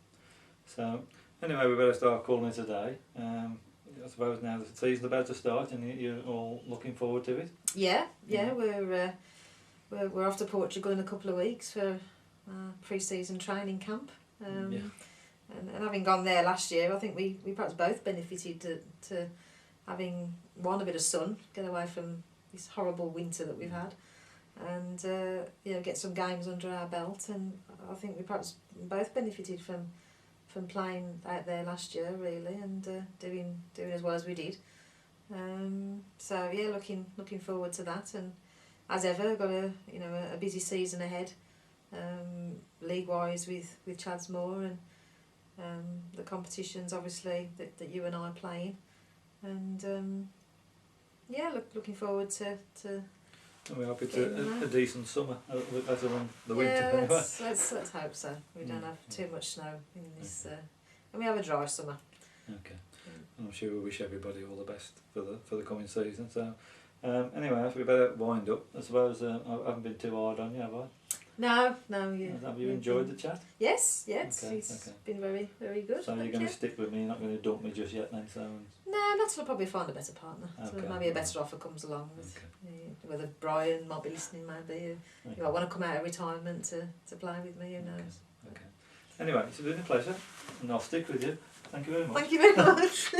So anyway, we better start calling it a day. I suppose now the season's about to start, and you're all looking forward to it. Yeah. We're off to Portugal in a couple of weeks for pre-season training camp. And having gone there last year, I think we perhaps both benefited to having a bit of sun, get away from this horrible winter that we've had, and you know, get some games under our belt. And I think we perhaps both benefited from playing out there last year really, and doing as well as we did. So yeah, looking forward to that, and as ever got a busy season ahead, league wise with Chad's Moor, and the competitions obviously that you and I are playing, and looking forward to and we hope it's a decent summer, better than the winter. Yeah, let's hope so. We don't have too much snow in this, and we have a dry summer. Okay, I'm sure we wish everybody all the best for the coming season. So anyway, we better wind up. I suppose I haven't been too hard on you, have I? No. Have you enjoyed the chat? Yes. It's been very good. So you're going to stick with me, you're not going to dump me just yet then? So. No, not till I probably find a better partner. So maybe a better offer comes along. Whether Brian might be listening, maybe. You might want to come out of retirement to play with me, who knows. Okay. Anyway, it's been a pleasure, and I'll stick with you. Thank you very much. Thank you very much.